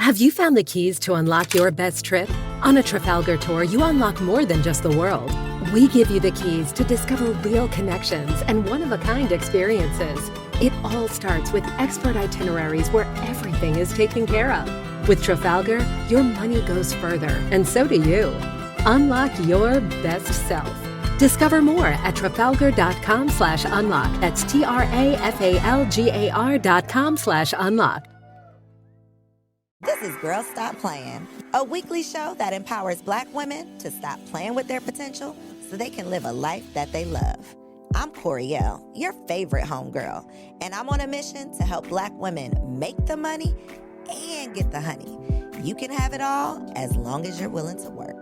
Have you found the keys to unlock your best trip? On a Trafalgar tour, you unlock more than just the world. We give you the keys to discover real connections and one-of-a-kind experiences. It all starts with expert itineraries where everything is taken care of. With Trafalgar, your money goes further, and so do you. Unlock your best self. Discover more at trafalgar.com/unlock. That's TRAFALGAR.com/unlock. This is Girls Stop Playing, a weekly show that empowers Black women to stop playing with their potential so they can live a life that they love. I'm Coriel, your favorite homegirl, and I'm on a mission to help Black women make the money and get the honey. You can have it all as long as you're willing to work.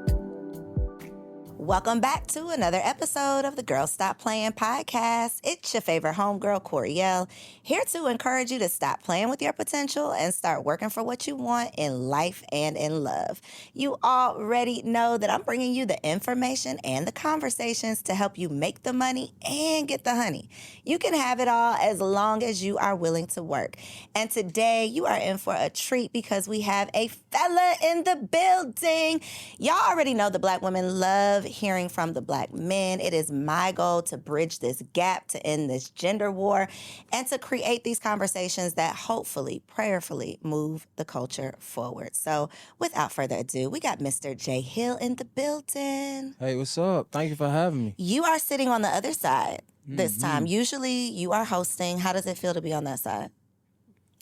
Welcome back to another episode of the Girl Stop Playing podcast. It's your favorite homegirl, Coriel, here to encourage you to stop playing with your potential and start working for what you want in life and in love. You already know that I'm bringing you the information and the conversations to help you make the money and get the honey. You can have it all as long as you are willing to work. And today you are in for a treat because we have a fella in the building. Y'all already know the Black women love hearing from the Black men. It is my goal to bridge this gap, to end this gender war, and to create these conversations that hopefully, prayerfully move the culture forward. So without further ado, we got Mr. Jay Hill in the building. Hey, what's up? Thank you for having me. You are sitting on the other side this time. Usually you are hosting. How does it feel to be on that side?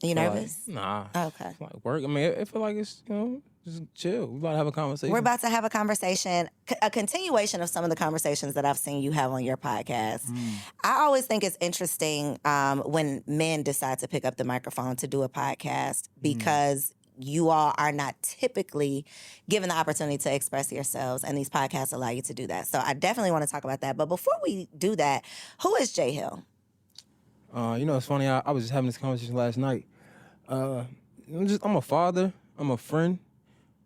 You nervous? Nah. Okay. It's like work. I mean, it feel like it's, just chill. We about to have a conversation. We're about to have a conversation, a continuation of some of the conversations that I've seen you have on your podcast. I always think it's interesting when men decide to pick up the microphone to do a podcast because you all are not typically given the opportunity to express yourselves, and these podcasts allow you to do that. So I definitely want to talk about that. But before we do that, who is Jay Hill? It's funny. I was just having this conversation last night. I'm a father. I'm a friend.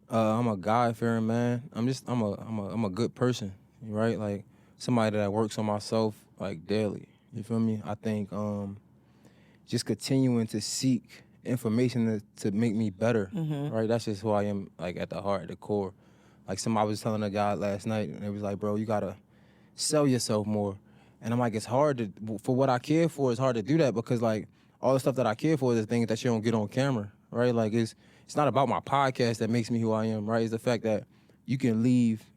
I'm a God-fearing man. I'm a good person, right? Like somebody that works on myself like daily. You feel me? I think just continuing to seek information to make me better, right? That's just who I am, like at the heart, at the core. Like somebody was telling a guy last night, and it was like, bro, you gotta sell yourself more. And I'm like, it's hard for what I care for, it's hard to do that because like all the stuff that I care for is the things that you don't get on camera, right? Like it's not about my podcast that makes me who I am, right? It's the fact that you can leave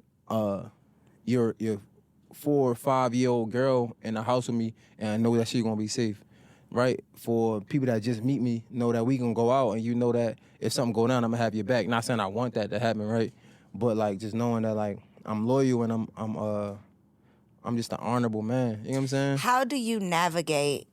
your 4 or 5 year old girl in the house with me and I know that she's gonna be safe, right? For people that just meet me, know that we can go out and you know that if something go down, I'm gonna have your back. Not saying I want that to happen, right? But like just knowing that like I'm loyal and I'm just an honorable man. You know what I'm saying? How do you navigate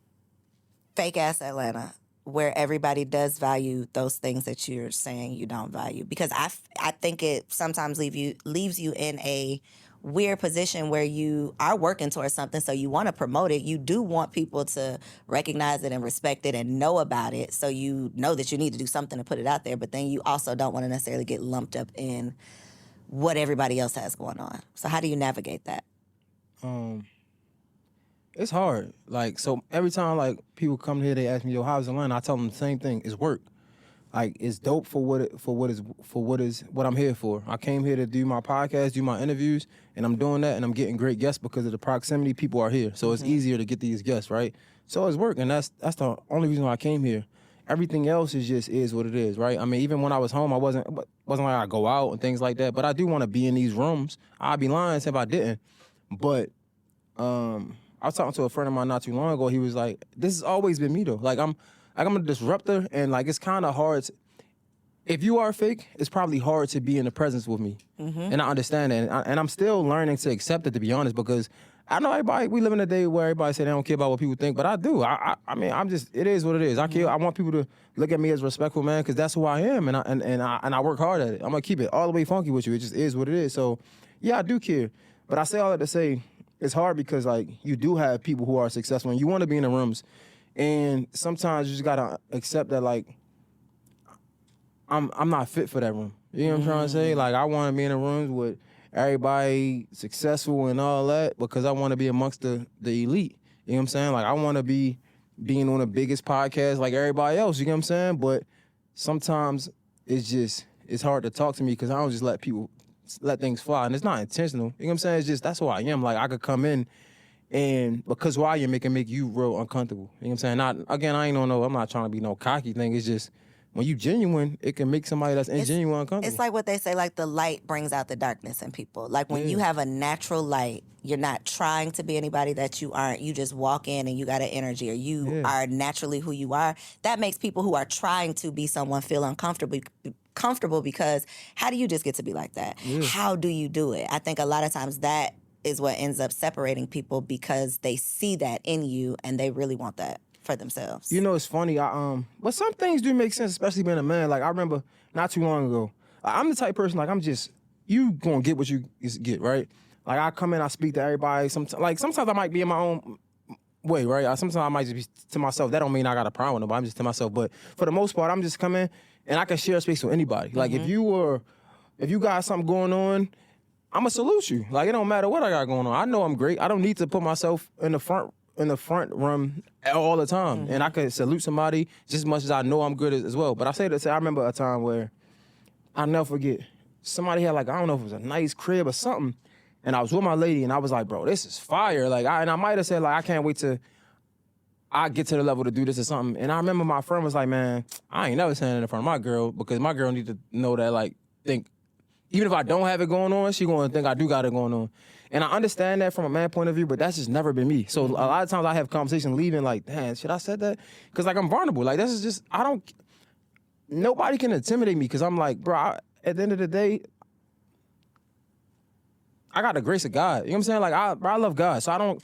fake-ass Atlanta where everybody does value those things that you're saying you don't value? Because I think it sometimes leaves you in a weird position where you are working towards something, so you want to promote it. You do want people to recognize it and respect it and know about it, so you know that you need to do something to put it out there, but then you also don't want to necessarily get lumped up in what everybody else has going on. So how do you navigate that? It's hard. Like, so every time like people come here, they ask me, yo, how's Atlanta? I tell them the same thing. It's work. Like, it's dope for what I'm here for. I came here to do my podcast, do my interviews, and I'm doing that, and I'm getting great guests because of the proximity. People are here, so it's easier to get these guests, right? So it's work, and that's the only reason why I came here. Everything else is what it is, right? I mean, even when I was home, I wasn't like I go out and things like that. But I do want to be in these rooms. I'd be lying if I didn't. But I was talking to a friend of mine not too long ago. He was like, "This has always been me though. Like I'm a disruptor, and like it's kind of hard. If you are fake, it's probably hard to be in the presence with me, and I understand that. And I'm still learning to accept it, to be honest, because I know everybody. We live in a day where everybody say they don't care about what people think, but I do. I mean, I'm just. It is what it is. I care. I want people to look at me as respectful man, because that's who I am, and I work hard at it. I'm gonna keep it all the way funky with you. It just is what it is. So, yeah, I do care, but I say all that to say. It's hard because, like, you do have people who are successful and you want to be in the rooms. And sometimes you just got to accept that, like, I'm not fit for that room. You know what I'm trying to say? Like, I want to be in the rooms with everybody successful and all that because I want to be amongst the elite. You know what I'm saying? Like, I want to be being on the biggest podcast like everybody else. You know what I'm saying? But sometimes it's hard to talk to me because I don't just let things fly, and it's not intentional. You know what I'm saying? It's just that's who I am. Like I could come in, and because who I am, it can make you real uncomfortable. You know what I'm saying? Not again, I ain't no. I'm not trying to be no cocky thing. It's just when you genuine, it can make somebody that's ingenuine uncomfortable. It's like what they say, like the light brings out the darkness in people. Like when you have a natural light, you're not trying to be anybody that you aren't. You just walk in and you got an energy, or you are naturally who you are. That makes people who are trying to be someone feel comfortable because how do you just get to be like that? How do you do it? I think a lot of times that is what ends up separating people because they see that in you and they really want that for themselves. You know, it's funny. But some things do make sense, especially being a man. Like I remember not too long ago, I'm the type of person like you gonna get what you get, right? Like I come in, I speak to everybody. Sometimes I might be in my own way, right? Sometimes I might just be to myself. That don't mean I got a problem with nobody. I'm just to myself. But for the most part, I'm just coming and I can share space with anybody. Like if you got something going on, I'ma salute you. Like it don't matter what I got going on. I know I'm great. I don't need to put myself in the front room all the time. And I could salute somebody just as much as I know I'm good as well. But I say I remember a time where I'll never forget. Somebody had like, I don't know if it was a nice crib or something. And I was with my lady and I was like, bro, this is fire. Like I might have said like, I can't wait till I get to the level to do this or something. And I remember my friend was like, man, I ain't never saying it in front of my girl because my girl need to know that even if I don't have it going on, she gonna think I do got it going on. And I understand that from a man point of view, but that's just never been me. So a lot of times I have conversations leaving like, damn, should I said that? Because like I'm vulnerable. Like this is just, nobody can intimidate me because I'm like, bro, at the end of the day, I got the grace of God. You know what I'm saying? Like I love God. So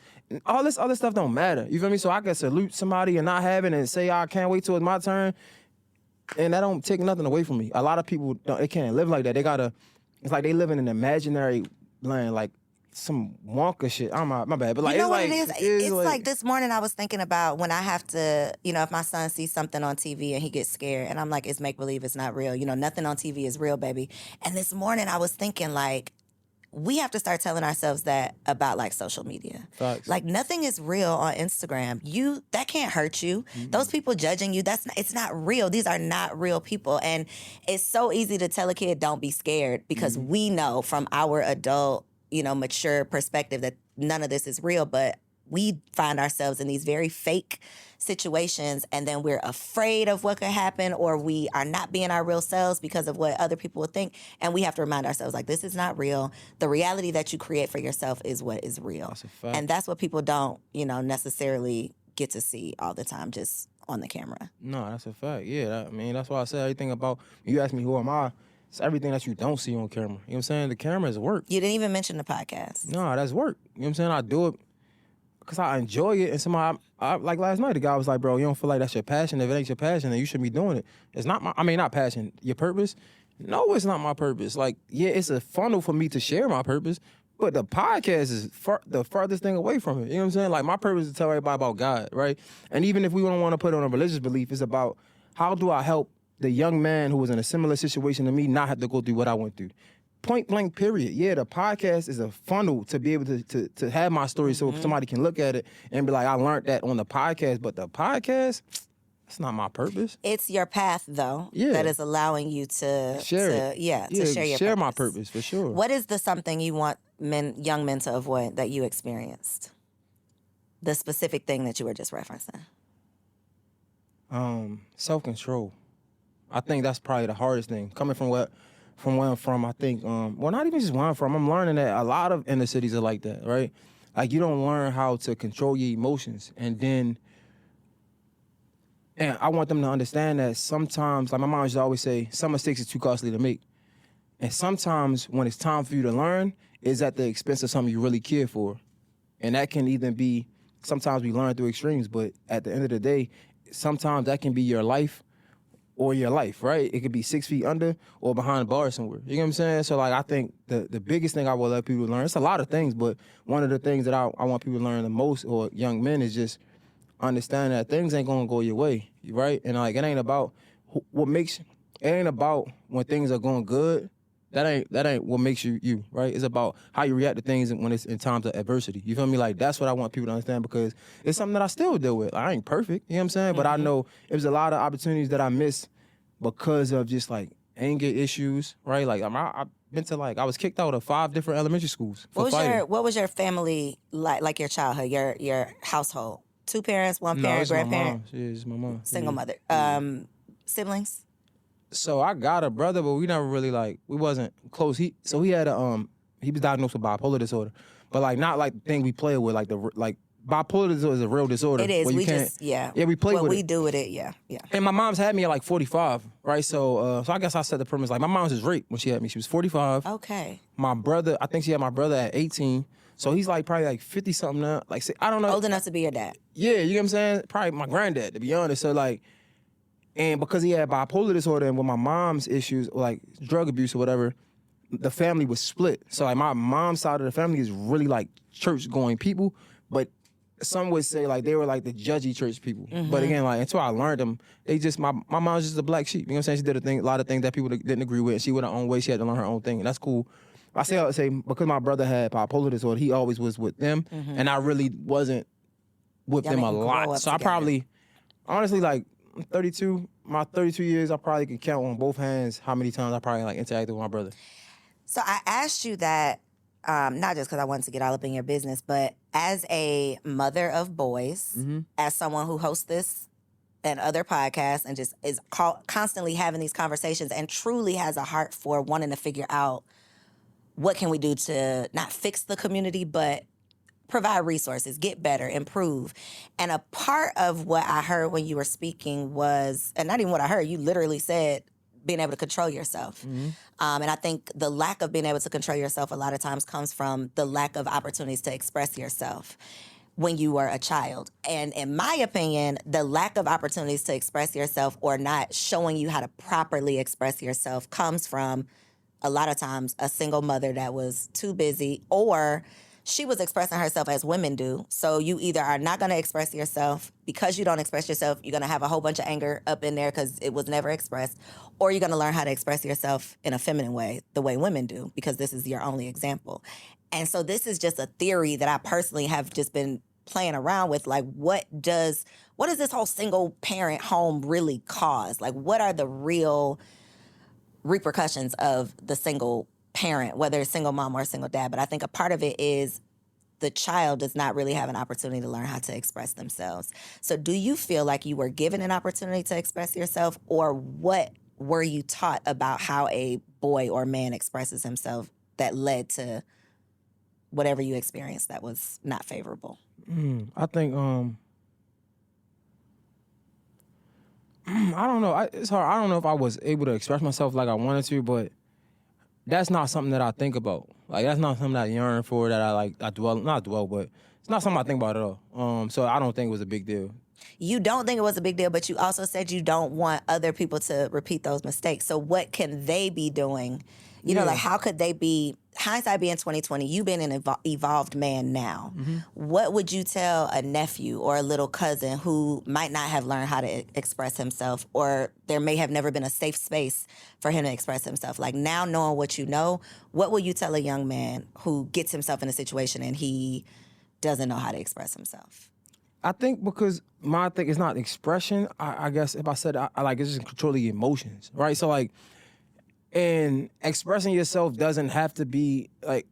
all this other stuff don't matter. You feel me? So I can salute somebody and not have it and say, I can't wait till it's my turn. And that don't take nothing away from me. A lot of people, they can't live like that. It's like they live in an imaginary land, like some Wonka shit. My bad. But like, you know it's what like, it is? It's like this morning I was thinking about when I have to, if my son sees something on TV and he gets scared and I'm like, it's make-believe, it's not real. Nothing on TV is real, baby. And this morning I was thinking like, we have to start telling ourselves that about like social media. Facts. Like nothing is real on Instagram. That can't hurt you. Mm-hmm. Those people judging you, it's not real. These are not real people. And it's so easy to tell a kid don't be scared because we know from our adult, mature perspective that none of this is real, but we find ourselves in these very fake situations and then we're afraid of what could happen or we are not being our real selves because of what other people will think. And we have to remind ourselves like, this is not real. The reality that you create for yourself is what is real. That's a fact. And that's what people don't, necessarily get to see all the time just on the camera. No, that's a fact. Yeah, that's why I said everything about, you ask me who am I, it's everything that you don't see on camera. You know what I'm saying? The camera is work. You didn't even mention the podcast. No, that's work. You know what I'm saying? I do it because I enjoy it. And somebody, like last night, the guy was like, bro, you don't feel like that's your passion? If it ain't your passion, then you shouldn't be doing it. It's not not passion, your purpose? No, it's not my purpose. Like, yeah, it's a funnel for me to share my purpose, but the podcast is the farthest thing away from it. You know what I'm saying? Like, my purpose is to tell everybody about God, right? And even if we don't want to put on a religious belief, it's about how do I help the young man who was in a similar situation to me not have to go through what I went through. Point blank, period. Yeah, the podcast is a funnel to be able to have my story so somebody can look at it and be like, I learned that on the podcast, but the podcast, that's not my purpose. It's your path, though, that is allowing you to share it. To share your share purpose. my purpose, for sure. What is something you want young men to avoid that you experienced? The specific thing that you were just referencing. Self-control. I think that's probably the hardest thing. Coming from where I'm from, I think, not even just where I'm from, I'm learning that a lot of inner cities are like that, right? Like, you don't learn how to control your emotions. And I want them to understand that sometimes, like my mom used to always say, some mistakes are too costly to make. And sometimes when it's time for you to learn, it's at the expense of something you really care for. And that can either be, sometimes we learn through extremes, but at the end of the day, sometimes that can be your life or your life, right? It could be 6 feet under or behind bars somewhere. You know what I'm saying? So, like, I think the biggest thing I will let people learn, it's a lot of things, but one of the things that I want people to learn the most, or young men, is just understand that things ain't gonna go your way, right? And, like, it ain't about when things are going good. That ain't what makes you, right? It's about how you react to things when it's in times of adversity. You feel me? Like, that's what I want people to understand, because it's something that I still deal with. I ain't perfect, you know what I'm saying? But I know there's a lot of opportunities that I miss because of just, like, anger issues, right? Like I've been to I was kicked out of 5 different elementary schools for fighting. What was your family like your childhood, your household? 2 parents, 1 No, parent, it's my grandparent, mom. Yeah, it's my mom. single Yeah. mother. Siblings? So I got a brother, but we never really we wasn't close. He had he was diagnosed with bipolar disorder, but not the thing we play with, bipolar disorder is a real disorder. It is. where you We can't- just yeah. we play what with we it. do with it. Yeah. And my mom's had me at 45, right? So I guess I set the premise my mom's was raped when she had me. She was 45. Okay. My brother, I think she had my brother at 18. So he's probably 50 something now. I don't know. Old enough to be your dad. Yeah, you know what I'm saying? Probably my granddad, to be honest. So and because he had bipolar disorder and with my mom's issues, drug abuse or whatever, the family was split. So my mom's side of the family is really church going people, but some would say they were the judgy church people. But again, until I learned them, they just my mom's just a black sheep. You know what I'm saying? She did a lot of things that people didn't agree with. And she went her own way. She had to learn her own thing, and that's cool. I say because my brother had bipolar disorder, he always was with them, and I really wasn't with Y'all them a didn't grow lot. up So I together. probably, honestly, I'm 32. My 32 years, I probably can count on both hands how many times I probably interacted with my brother. So I asked you that not just because I wanted to get all up in your business, but as a mother of boys, as someone who hosts this and other podcasts and just is constantly having these conversations and truly has a heart for wanting to figure out what can we do to not fix the community, but provide resources, get better, improve. And a part of what I heard when you were speaking was, and not even what I heard, you literally said being able to control yourself. And I think the lack of being able to control yourself a lot of times comes from the lack of opportunities to express yourself when you were a child. And in my opinion, the lack of opportunities to express yourself or not showing you how to properly express yourself comes from a lot of times a single mother that was too busy, or she was expressing herself as women do. So you either are not going to express yourself because you don't express yourself, you're going to have a whole bunch of anger up in there because it was never expressed, or you're going to learn how to express yourself in a feminine way, the way women do, because this is your only example. And so this is just a theory that I personally have just been playing around with. What does this whole single parent home really cause? What are the real repercussions of the single parent, whether it's single mom or single dad? But I think a part of it is the child does not really have an opportunity to learn how to express themselves. So do you feel like you were given an opportunity to express yourself, or what were you taught about how a boy or man expresses himself that led to whatever you experienced that was not favorable? I think I don't know. It's hard. I don't know if I was able to express myself like I wanted to, but that's not something that I think about. That's not something that I yearn for, that I dwell, but it's not something I think about at all. So I don't think it was a big deal. You don't think it was a big deal, but you also said you don't want other people to repeat those mistakes. So what can they be doing? You know, how could they be, hindsight being 2020, you being an evolved man now, what would you tell a nephew or a little cousin who might not have learned how to express himself, or there may have never been a safe space for him to express himself? Now knowing what you know, what will you tell a young man who gets himself in a situation and he doesn't know how to express himself? I think because my thing is not expression. I guess if I said I it's just controlling emotions, right? So and expressing yourself doesn't have to be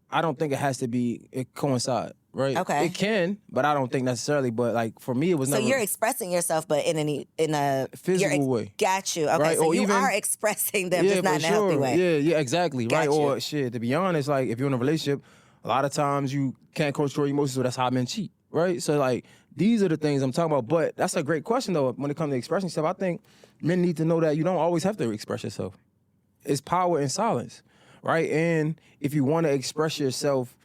I don't think it has to be it coincide, right? Okay. It can, but I don't think necessarily. But for me, it was So never. you're expressing yourself, but in a Physical way. Got you. Okay, Right, so or you even- are expressing them, yeah, just not for in a healthy sure. way. Yeah, exactly, right? Got you. Or shit, to be honest, if you're in a relationship, a lot of times you can't control your emotions, so that's how men cheat, right? So these are the things I'm talking about. But that's a great question though. When it comes to expressing yourself, I think men need to know that you don't always have to express yourself. It's power in silence, right? And if you want to express yourself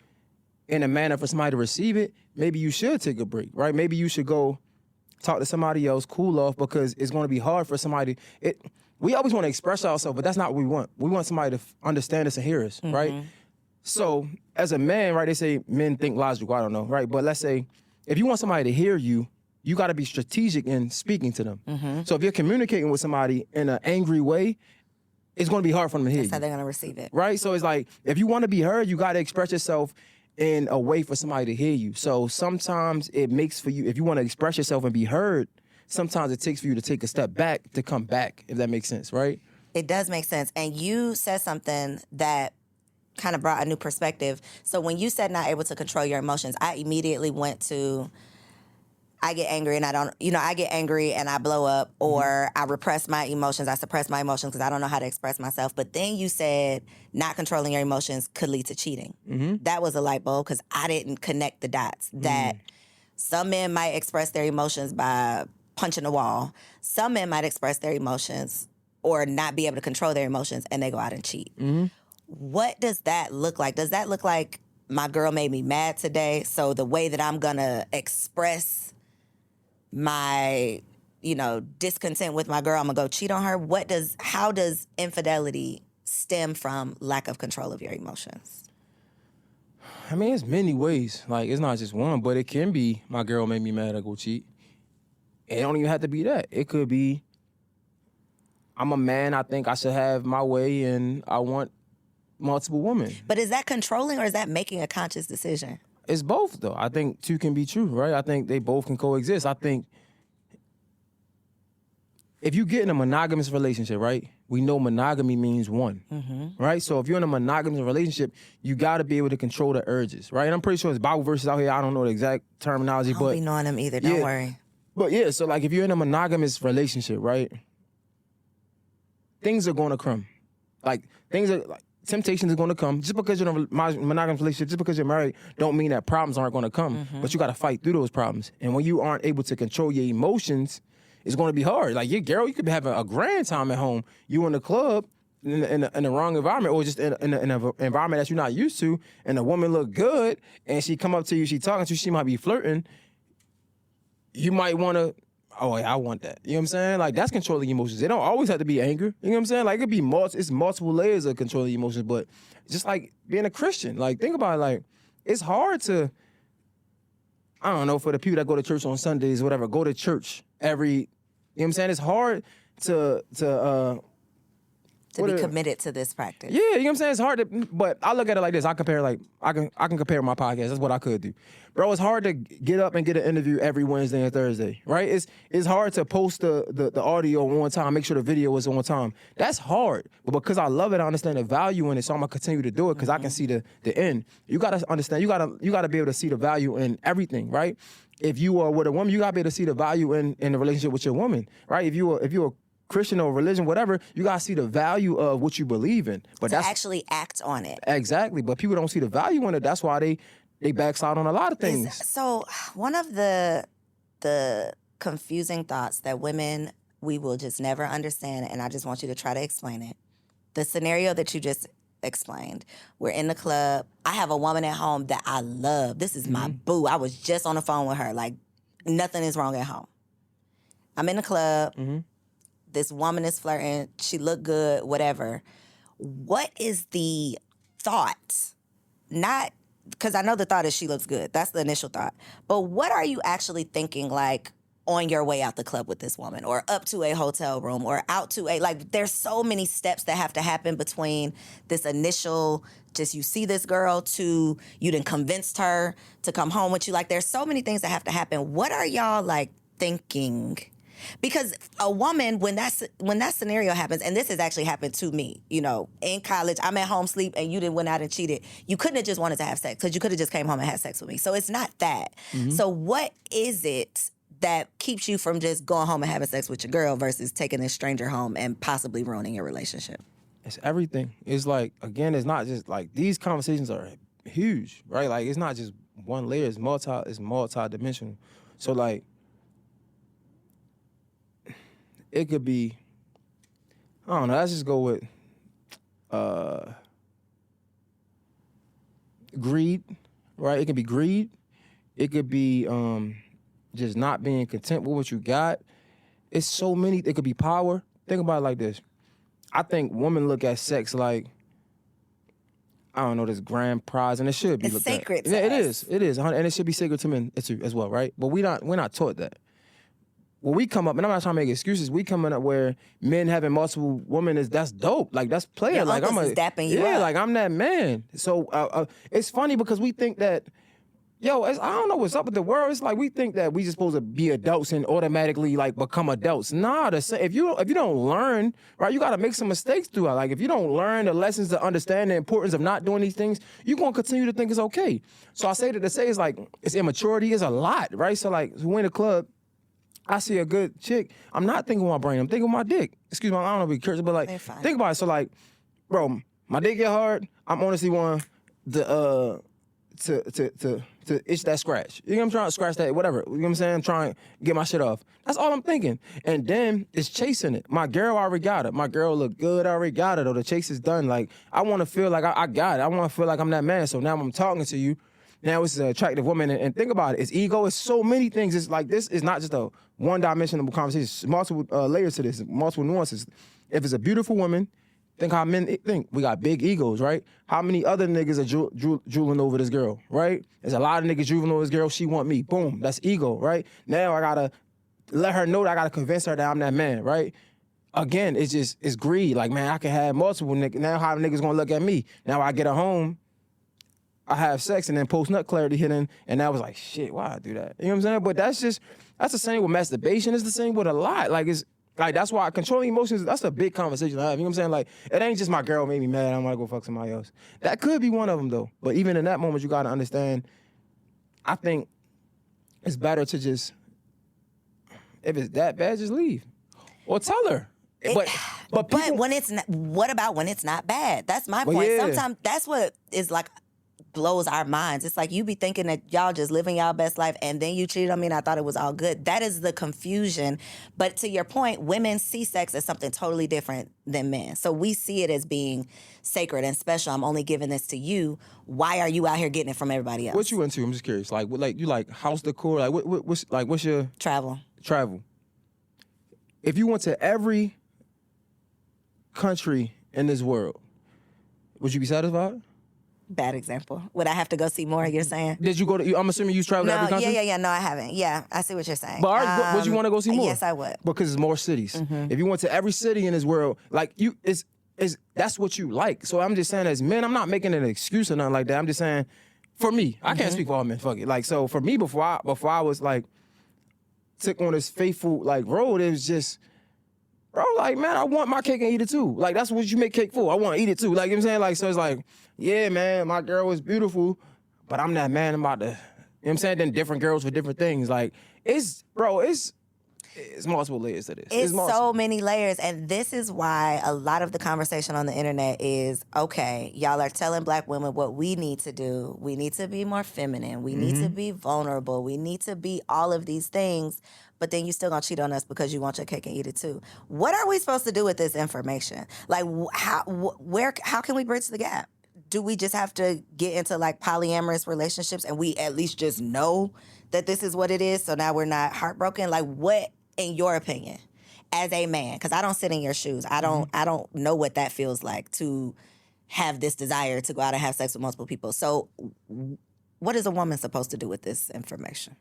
in a manner for somebody to receive it, maybe you should take a break, right? Maybe you should go talk to somebody else, cool off, because it's going to be hard for somebody. We always want to express ourselves, but that's not what we want. We want somebody to understand us and hear us, right? So as a man, right, they say men think logical, I don't know, right? But let's say if you want somebody to hear you, you got to be strategic in speaking to them. So if you're communicating with somebody in an angry way, it's going to be hard for them to hear That's how you, they're gonna receive it. right? So it's if you want to be heard, you got to express yourself in a way for somebody to hear you. So sometimes it makes for you, if you want to express yourself and be heard, sometimes it takes for you to take a step back to come back, if that makes sense, right? It does make sense. And you said something that kind of brought a new perspective. So when you said not able to control your emotions, I immediately went to, I get angry and I get angry and I blow up, or I repress my emotions. I suppress my emotions because I don't know how to express myself. But then you said not controlling your emotions could lead to cheating. That was a light bulb because I didn't connect the dots. That some men might express their emotions by punching the wall. Some men might express their emotions or not be able to control their emotions and they go out and cheat. What does that look like? Does that look like my girl made me mad today, so the way that I'm gonna express my, discontent with my girl, I'm gonna go cheat on her? How does infidelity stem from lack of control of your emotions? I mean, it's many ways. Like, it's not just one, but it can be my girl made me mad, I go cheat. It don't even have to be that. It could be I'm a man, I think I should have my way, and I want multiple women. But is that controlling or is that making a conscious decision? It's both, though. I think two can be true, right? I think they both can coexist. I think if you get in a monogamous relationship, right, we know monogamy means one, right? So if you're in a monogamous relationship, you got to be able to control the urges, right? And I'm pretty sure there's Bible verses out here. I don't know the exact terminology, I don't but be knowing them either. Don't worry. But yeah, so like if you're in a monogamous relationship, right, things are going to come. Temptations are going to come. Just because you're in a monogamous relationship, just because you're married, don't mean that problems aren't going to come. But you got to fight through those problems. And when you aren't able to control your emotions, it's going to be hard. Like your girl, you could be having a grand time at home. You in the club in the wrong environment, or just in an environment that you're not used to, and the woman look good, and she come up to you, she talking to you, she might be flirting. You might want to, oh, yeah, I want that. You know what I'm saying? Like, that's controlling emotions. It don't always have to be anger. You know what I'm saying? Like, it could be it's multiple layers of controlling emotions, but just like being a Christian, like, think about it, like, it's hard to, I don't know, for the people that go to church on Sundays, whatever, go to church every, you know what I'm saying? It's hard to be committed to this practice. Yeah, you know what I'm saying? It's hard to, but I look at it like this. I can compare my podcast. That's what I could do. Bro, it's hard to get up and get an interview every Wednesday and Thursday, right? It's hard to post the audio on time, make sure the video is on time. That's hard. But because I love it, I understand the value in it, so I'm gonna continue to do it because I can see the end. You gotta understand, you gotta be able to see the value in everything, right? If you are with a woman, you gotta be able to see the value in the relationship with your woman, right? If you're a Christian or religion, whatever, you gotta see the value of what you believe in. But to actually act on it. Exactly. But people don't see the value in it. That's why they backslide on a lot of things. So one of the confusing thoughts that women, we will just never understand, and I just want you to try to explain it. The scenario that you just explained. We're in the club. I have a woman at home that I love. This is my boo. I was just on the phone with her. Like, nothing is wrong at home. I'm in the club. This woman is flirting. She look good, whatever. What is the thought? Not, because I know the thought is she looks good. That's the initial thought. But what are you actually thinking, like, on your way out the club with this woman, or up to a hotel room, or out to there's so many steps that have to happen between this initial, just you see this girl, to you done convinced her to come home with you. Like, there's so many things that have to happen. What are y'all, like, thinking? Because a woman, when that scenario happens, and this has actually happened to me, in college, I'm at home sleep and you didn't went out and cheated. You couldn't have just wanted to have sex because you could have just came home and had sex with me. So it's not that. So what is it that keeps you from just going home and having sex with your girl versus taking a stranger home and possibly ruining your relationship? It's everything. It's like, again, it's not just like, these conversations are huge, right? Like, it's not just one layer, it's multi-dimensional. So like, it could be, I don't know, let's just go with greed, right? It could be greed. It could be just not being content with what you got. It's so many. It could be power. Think about it like this. I think women look at sex like, I don't know, this grand prize, and it should be it's looked sacred at. Yeah, it is, and it should be sacred to men as well, right? But we're not taught that. When we come up, and I'm not trying to make excuses, we coming up where men having multiple women that's dope. Like, that's player. Your like, uncles is dapping you up. like, I'm that man. So it's funny because we think that I don't know what's up with the world. It's like we think that we just supposed to be adults and automatically like become adults. Nah, if you don't learn, right, you got to make some mistakes throughout. Like if you don't learn the lessons to understand the importance of not doing these things, you're gonna continue to think it's okay. So I say that to say it's like it's immaturity is a lot, right? So like when the club, I see a good chick, I'm not thinking with my brain, I'm thinking with my dick. Excuse me, I don't know if it's curious, but like think about it. So like, bro, my dick get hard. I'm honestly one to itch that scratch. You know what I'm trying to scratch that, whatever. You know what I'm saying? I'm trying to get my shit off. That's all I'm thinking. And then it's chasing it. My girl already got it. My girl look good, I already got it. Though the chase is done. Like I want to feel like I got it. I want to feel like I'm that man. So now I'm talking to you. Now it's an attractive woman. And think about it. It's ego. It's so many things. It's like this is not just a one-dimensional conversation. It's multiple layers to this, multiple nuances. If it's a beautiful woman, think how men think. We got big egos, right? How many other niggas are drooling over this girl, right? There's a lot of niggas drooling over this girl. She want me. Boom. That's ego, right? Now I gotta let her know that I gotta convince her that I'm that man, right? Again, it's greed. Like, man, I can have multiple niggas. Now how niggas gonna look at me? Now I get her home, I have sex, and then post-nut clarity hitting, and I was like, shit, why I do that? You know what I'm saying? But that's the same with masturbation. It's the same with a lot. Like, that's why controlling emotions, that's a big conversation I have. You know what I'm saying? Like, it ain't just my girl made me mad, I want to go fuck somebody else. That could be one of them, though. But even in that moment, you got to understand, I think it's better to just, if it's that bad, just leave. Or tell her. But when it's not, what about when it's not bad? That's my point. Yeah. Sometimes that's what is like, blows our minds. It's like you be thinking that y'all just living y'all best life and then you cheated on me and I thought it was all good. That is the confusion. But to your point, women see sex as something totally different than men. So we see it as being sacred and special. I'm only giving this to you. Why are you out here getting it from everybody else? What you into? I'm just curious. Like, you like house decor? Like, what's your travel? If you went to every country in this world, would you be satisfied? Bad example. Would I have to go see more, you're saying? Did you go to, I'm assuming you traveled to every country? Yeah. No, I haven't. Yeah, I see what you're saying. But would you want to go see more? Yes, I would. Because it's more cities. Mm-hmm. If you went to every city in this world, like that's what you like. So I'm just saying as men, I'm not making an excuse or nothing like that. I'm just saying, for me, I can't speak for all men, fuck it. Like, so for me, before I was like, took on this faithful like road, it was just, bro, like, man, I want my cake and eat it too. Like, that's what you make cake for. I want to eat it too. Like, you know what I'm saying? Like, so it's like, yeah, man, my girl is beautiful, but I'm that man about to, you know what I'm saying? Then different girls for different things. Like, it's multiple layers to this. It's so many layers. And this is why a lot of the conversation on the internet is, okay, y'all are telling black women what we need to do. We need to be more feminine. We need to be vulnerable. We need to be all of these things. But then you still gonna cheat on us because you want your cake and eat it too. What are we supposed to do with this information? Like, how can we bridge the gap? Do we just have to get into like polyamorous relationships and we at least just know that this is what it is, so now we're not heartbroken? Like, what, in your opinion, as a man, because I don't sit in your shoes, I don't know what that feels like to have this desire to go out and have sex with multiple people. So what is a woman supposed to do with this information?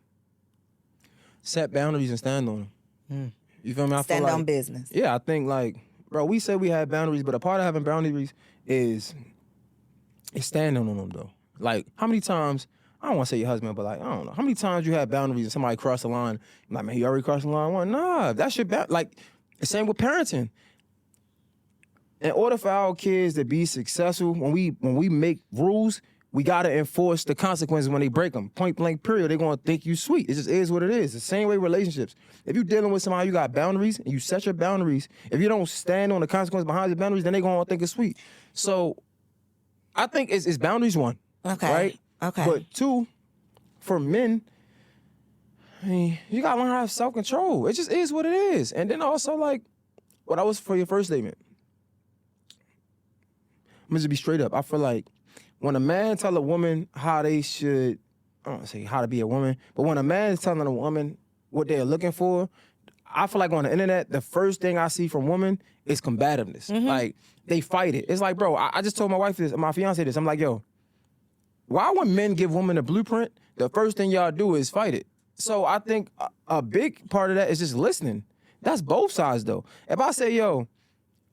Set boundaries and stand on them. You feel me? Stand on business. Yeah, I think like, bro, we said we had boundaries, but a part of having boundaries is standing on them though. Like, how many times, I don't want to say your husband, but like, I don't know, how many times you had boundaries and somebody crossed the line, I'm like, man, he already crossed the line? Well, nah, that should be, like, the same with parenting. In order for our kids to be successful, when we make rules, we gotta enforce the consequences when they break them. Point blank, period. They're gonna think you sweet. It just is what it is. The same way relationships. If you're dealing with somebody, you got boundaries, and you set your boundaries. If you don't stand on the consequences behind your boundaries, then they're gonna think it's sweet. So, I think it's boundaries, one. Okay. Right? Okay. But two, for men, I mean, you gotta learn how to have self-control. It just is what it is. And then also, like, what I was for your first statement. I'm gonna just be straight up. I feel like when a man tell a woman how they should, I don't want to say how to be a woman, but when a man is telling a woman what they're looking for, I feel like on the internet, the first thing I see from women is combativeness. Like, they fight it. It's like, bro, I just told my wife this, my fiance this. I'm like, yo, why when men give women a blueprint, the first thing y'all do is fight it? So I think a big part of that is just listening. That's both sides, though. If I say, yo,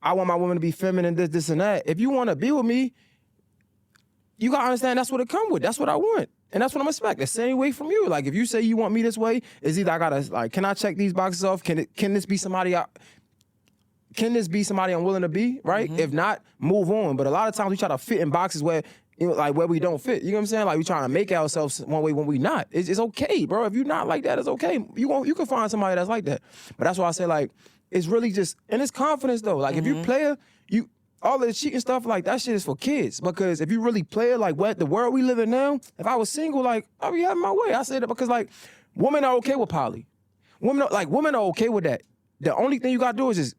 I want my woman to be feminine, this, and that, if you want to be with me, you got to understand that's what it come with. That's what I want. And that's what I'm expecting. The same way from you. Like, if you say you want me this way, it's either I gotta, like, can I check these boxes off? Can this be somebody I'm willing to be, right? If not, move on. But a lot of times we try to fit in boxes where, like, where we don't fit. You know what I'm saying? Like, we trying to make ourselves one way when we not. It's okay, bro. If you're not like that, it's okay. You can find somebody that's like that. But that's why I say, like, it's really just, and it's confidence, though. Like, if you player, all of the cheating stuff, like, that shit is for kids. Because if you really play it, like, what the world we live in now, if I was single, like, I'd be having my way. I say that because, like, women are okay with poly. Women are okay with that. The only thing you gotta do is just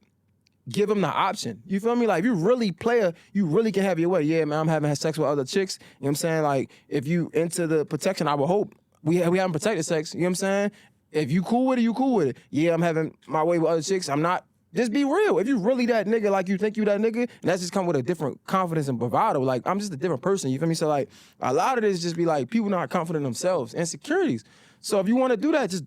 give them the option. You feel me? Like, if you really player, you really can have your way. Yeah, man, I'm having sex with other chicks. You know what I'm saying? Like, if you into the protection, I would hope. We haven't protected sex. You know what I'm saying? If you cool with it, you cool with it. Yeah, I'm having my way with other chicks. I'm not. Just be real. If you really that nigga, like you think you that nigga, and that's just come with a different confidence and bravado. Like, I'm just a different person, you feel me? So, like, a lot of this just be like, people not confident in themselves, insecurities. So if you want to do that, just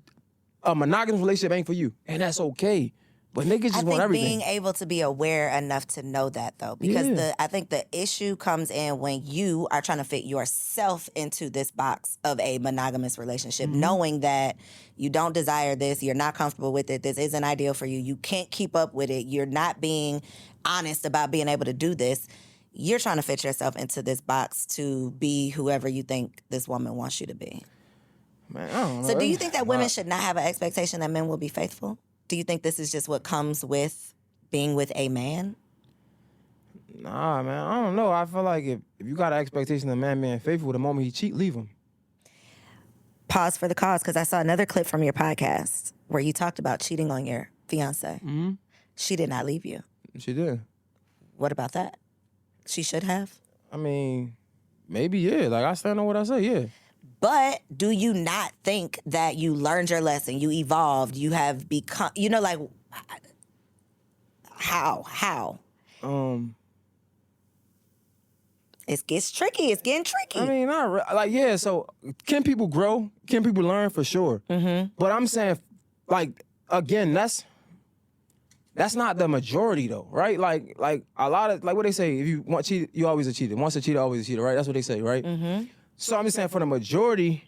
a monogamous relationship ain't for you. And that's okay. But niggas just want everything. Being able to be aware enough to know that, though, because I think the issue comes in when you are trying to fit yourself into this box of a monogamous relationship, knowing that you don't desire this, you're not comfortable with it, this isn't ideal for you, you can't keep up with it, you're not being honest about being able to do this. You're trying to fit yourself into this box to be whoever you think this woman wants you to be. Man, I don't know. So do you think that women should not have an expectation that men will be faithful? Do you think this is just what comes with being with a man? Nah, man, I don't know. I feel like if you got an expectation of a man being faithful, the moment he cheat, leave him. Pause for the cause, because I saw another clip from your podcast where you talked about cheating on your fiance. Mm-hmm. She did not leave you. She did. What about that? She should have? I mean, maybe, yeah. Like, I stand on what I say, yeah. But do you not think that you learned your lesson, you evolved, you have become, like, how? It gets tricky. It's getting tricky. I mean, yeah, so can people grow? Can people learn? For sure. Mm-hmm. But I'm saying, like, again, that's not the majority, though, right? Like a lot of, like what they say, if you want cheat, you always a cheater. Once a cheater, always a cheater, right? That's what they say, right? Mm-hmm. So I'm just saying, for the majority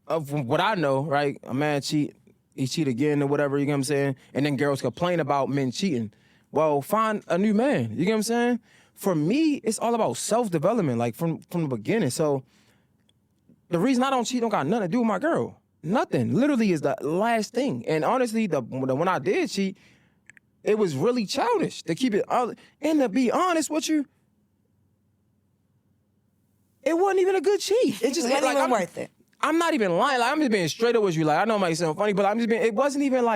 of what I know, right, a man he cheat again or whatever, you get what I'm saying? And then girls complain about men cheating. Well, find a new man, you get what I'm saying? For me, it's all about self-development, like from the beginning. So the reason I don't cheat don't got nothing to do with my girl. Nothing. Literally is the last thing. And honestly, when I did cheat, it was really childish, to keep it, and to be honest with you, it wasn't even a good cheat. It just wasn't like, even worth it. I'm not even lying. Like, I'm just being straight up with you. Like, I know it might sound funny, but it wasn't even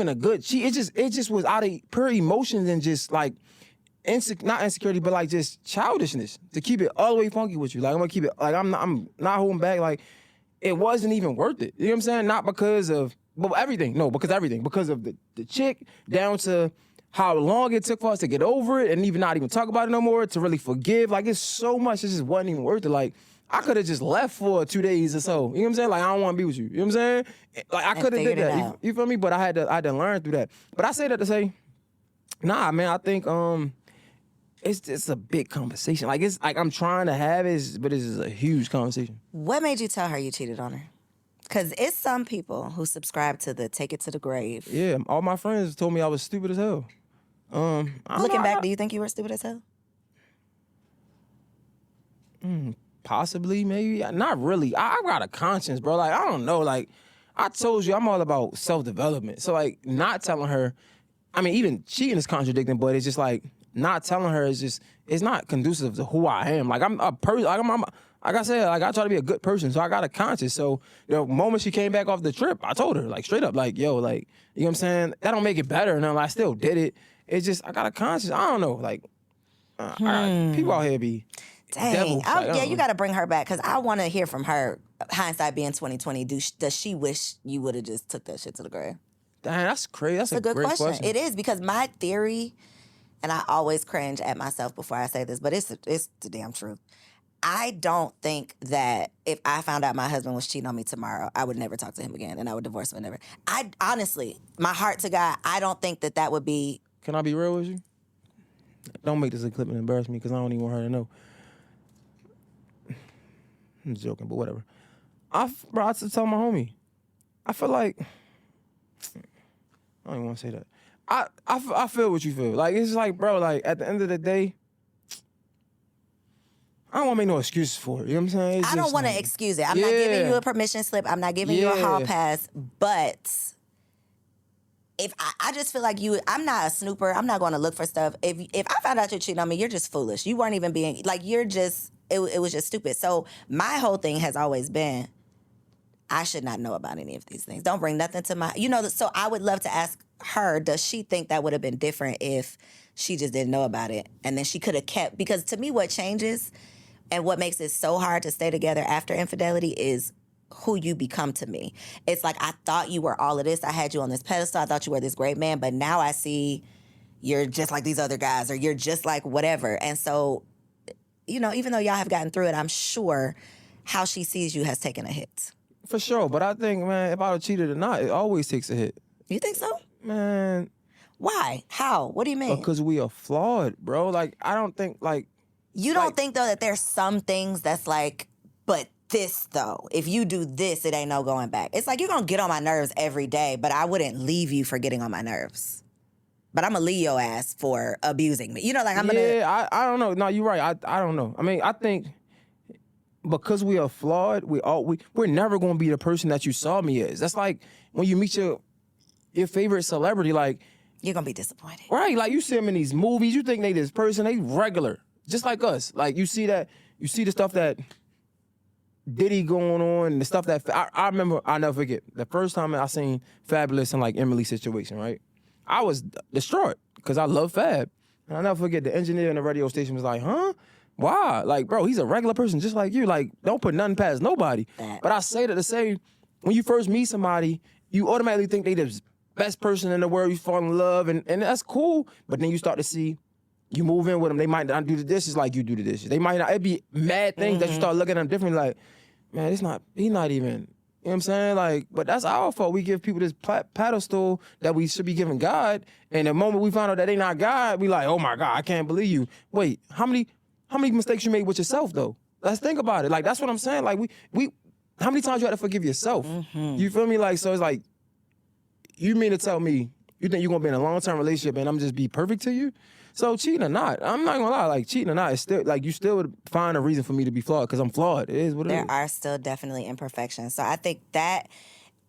a good cheat. It just was out of pure emotions and just like, not insecurity, but like just childishness, to keep it all the way funky with you. Like, I'm gonna keep it, like, I'm not holding back. Like, it wasn't even worth it. You know what I'm saying? Not because of, but everything. No, because everything. Because of the chick, down to how long it took for us to get over it and even not even talk about it no more, to really forgive. Like, it's so much, it just wasn't even worth it. Like, I could have just left for 2 days or so. You know what I'm saying? Like, I don't want to be with you. You know what I'm saying? Like, I could have did that. You feel me? But I had to learn through that. But I say that to say, nah, man, I think it's just a big conversation. Like, it's like I'm trying to have it, but it's just a huge conversation. What made you tell her you cheated on her? Because it's some people who subscribe to the take it to the grave. Yeah, all my friends told me I was stupid as hell. Looking back, do you think you were stupid as hell? Possibly, maybe. Not really. I got a conscience, bro. Like, I don't know. Like, I told you, I'm all about self-development. So, like, not telling her, I mean, even cheating is contradicting, but it's just like, not telling her is just, it's not conducive to who I am. Like, I'm a person, like I said, like, I try to be a good person, so I got a conscience. So the moment she came back off the trip, I told her, like, straight up, like, yo, like, you know what I'm saying? That don't make it better. And I still did it. It's just, I got a conscience. I don't know. Like, people out here be devils. Dang. You got to bring her back, because I want to hear from her. Hindsight being 2020, does she wish you would have just took that shit to the grave? Damn, that's crazy. That's a good great question. It is, because my theory, and I always cringe at myself before I say this, but it's the damn truth. I don't think that if I found out my husband was cheating on me tomorrow, I would never talk to him again and I would divorce him and never. I honestly, my heart to God, I don't think that would be. Can I be real with you? Don't make this a clip and embarrass me, because I don't even want her to know. I'm joking, but whatever. Bro, I just tell my homie, I feel like, I don't even want to say that. I feel what you feel. Like, it's like, bro, like, at the end of the day, I don't want to make no excuses for it. You know what I'm saying? It's I don't just want to like, excuse it. I'm not giving you a permission slip. I'm not giving you a hall pass. But if I just feel like I'm not a snooper. I'm not going to look for stuff. If I found out you're cheating on me, you're just foolish. You weren't even being, like, you're just, it was just stupid. So my whole thing has always been, I should not know about any of these things. Don't bring nothing to my, so I would love to ask her, does she think that would have been different if she just didn't know about it? And then she could have kept, because to me what changes and what makes it so hard to stay together after infidelity is who you become to me. It's like, I thought you were all of this. I had you on this pedestal. I thought you were this great man, but now I see you're just like these other guys, or you're just like whatever. And so, even though y'all have gotten through it, I'm sure how she sees you has taken a hit. For sure, but I think, man, if I would cheated or not, it always takes a hit. You think so? Man. Why? How? What do you mean? Because we are flawed, bro. Like, I don't think, like... You don't think, though, that there's some things that's like, but this, though, if you do this, it ain't no going back. It's like, you're going to get on my nerves every day, but I wouldn't leave you for getting on my nerves. But I'm going to leave your ass for abusing me. I'm going to... Yeah, I don't know. No, you're right. I don't know. I mean, I think because we are flawed, we're never going to be the person that you saw me as. That's like when you meet your favorite celebrity, like... You're going to be disappointed. Right, like you see them in these movies, you think they this person, they regular. Just like us. Like, you see the stuff that Diddy going on, the stuff that... I remember, I'll never forget, the first time I seen Fabulous in, like, Emily's situation, right? I was distraught, because I love Fab. And I'll never forget, the engineer in the radio station was like, huh? Why? Like, bro, he's a regular person just like you. Like, don't put nothing past nobody. But I say that to say, when you first meet somebody, you automatically think they the best person in the world, you fall in love, and that's cool. But then you start to see... You move in with them, they might not do the dishes like you do the dishes. They might not, it'd be mad things that you start looking at them differently, like, man, he's not even, you know what I'm saying? Like, but that's our fault. We give people this pedestal that we should be giving God, and the moment we find out that they not God, we like, oh my God, I can't believe you. Wait, how many mistakes you made with yourself, though? Let's think about it. Like, that's what I'm saying. Like, we how many times you had to forgive yourself? You feel me? Like, so it's like, you mean to tell me, you think you're gonna be in a long-term relationship and I'm just be perfect to you? So cheating or not, I'm not gonna lie, like cheating or not, it's still, like you still would find a reason for me to be flawed because I'm flawed. It is what it is. There are still definitely imperfections. So I think that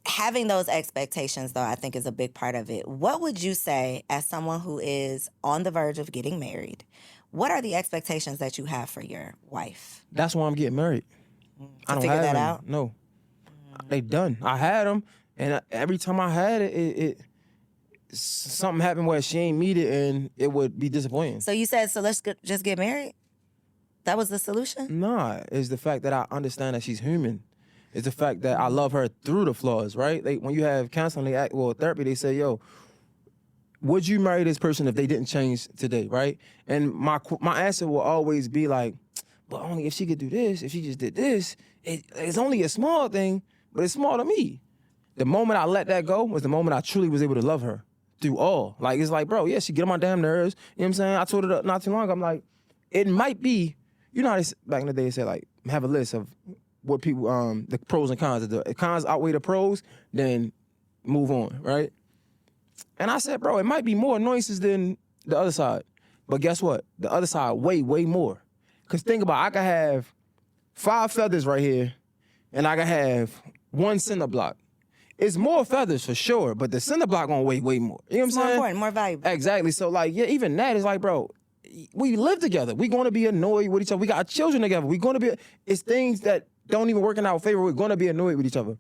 having those expectations, though, I think is a big part of it. What would you say as someone who is on the verge of getting married? What are the expectations that you have for your wife? That's why I'm getting married. I don't figure have that them. out? No. They done. I had them, and every time I had it something happened where she ain't meet it, and it would be disappointing. So you said, so let's just get married? That was the solution? Nah, it's the fact that I understand that she's human. It's the fact that I love her through the flaws, right? When you have counseling, therapy, they say, yo, would you marry this person if they didn't change today, right? And my answer will always be like, but only if she could do this, if she just did this. It's only a small thing, but it's small to me. The moment I let that go was the moment I truly was able to love her through all. Like, it's like, bro, yeah, she get on my damn nerves. You know what I'm saying? I told her not too long ago, I'm like, it might be, you know how back in the day they said, like, have a list of what people, the pros and cons. If the cons outweigh the pros, then move on, right? And I said, bro, it might be more annoyances than the other side. But guess what? The other side, way, way more. Because think about it, I could have 5 feathers right here, and I could have 1 cinder block. It's more feathers for sure, but the cinder block gonna weigh way more. You know what I'm saying? More important, more valuable. Exactly. So, like, yeah, even that is like, bro, we live together. We're gonna be annoyed with each other. We got children together. We're gonna be, it's things that don't even work in our favor. We're gonna be annoyed with each other.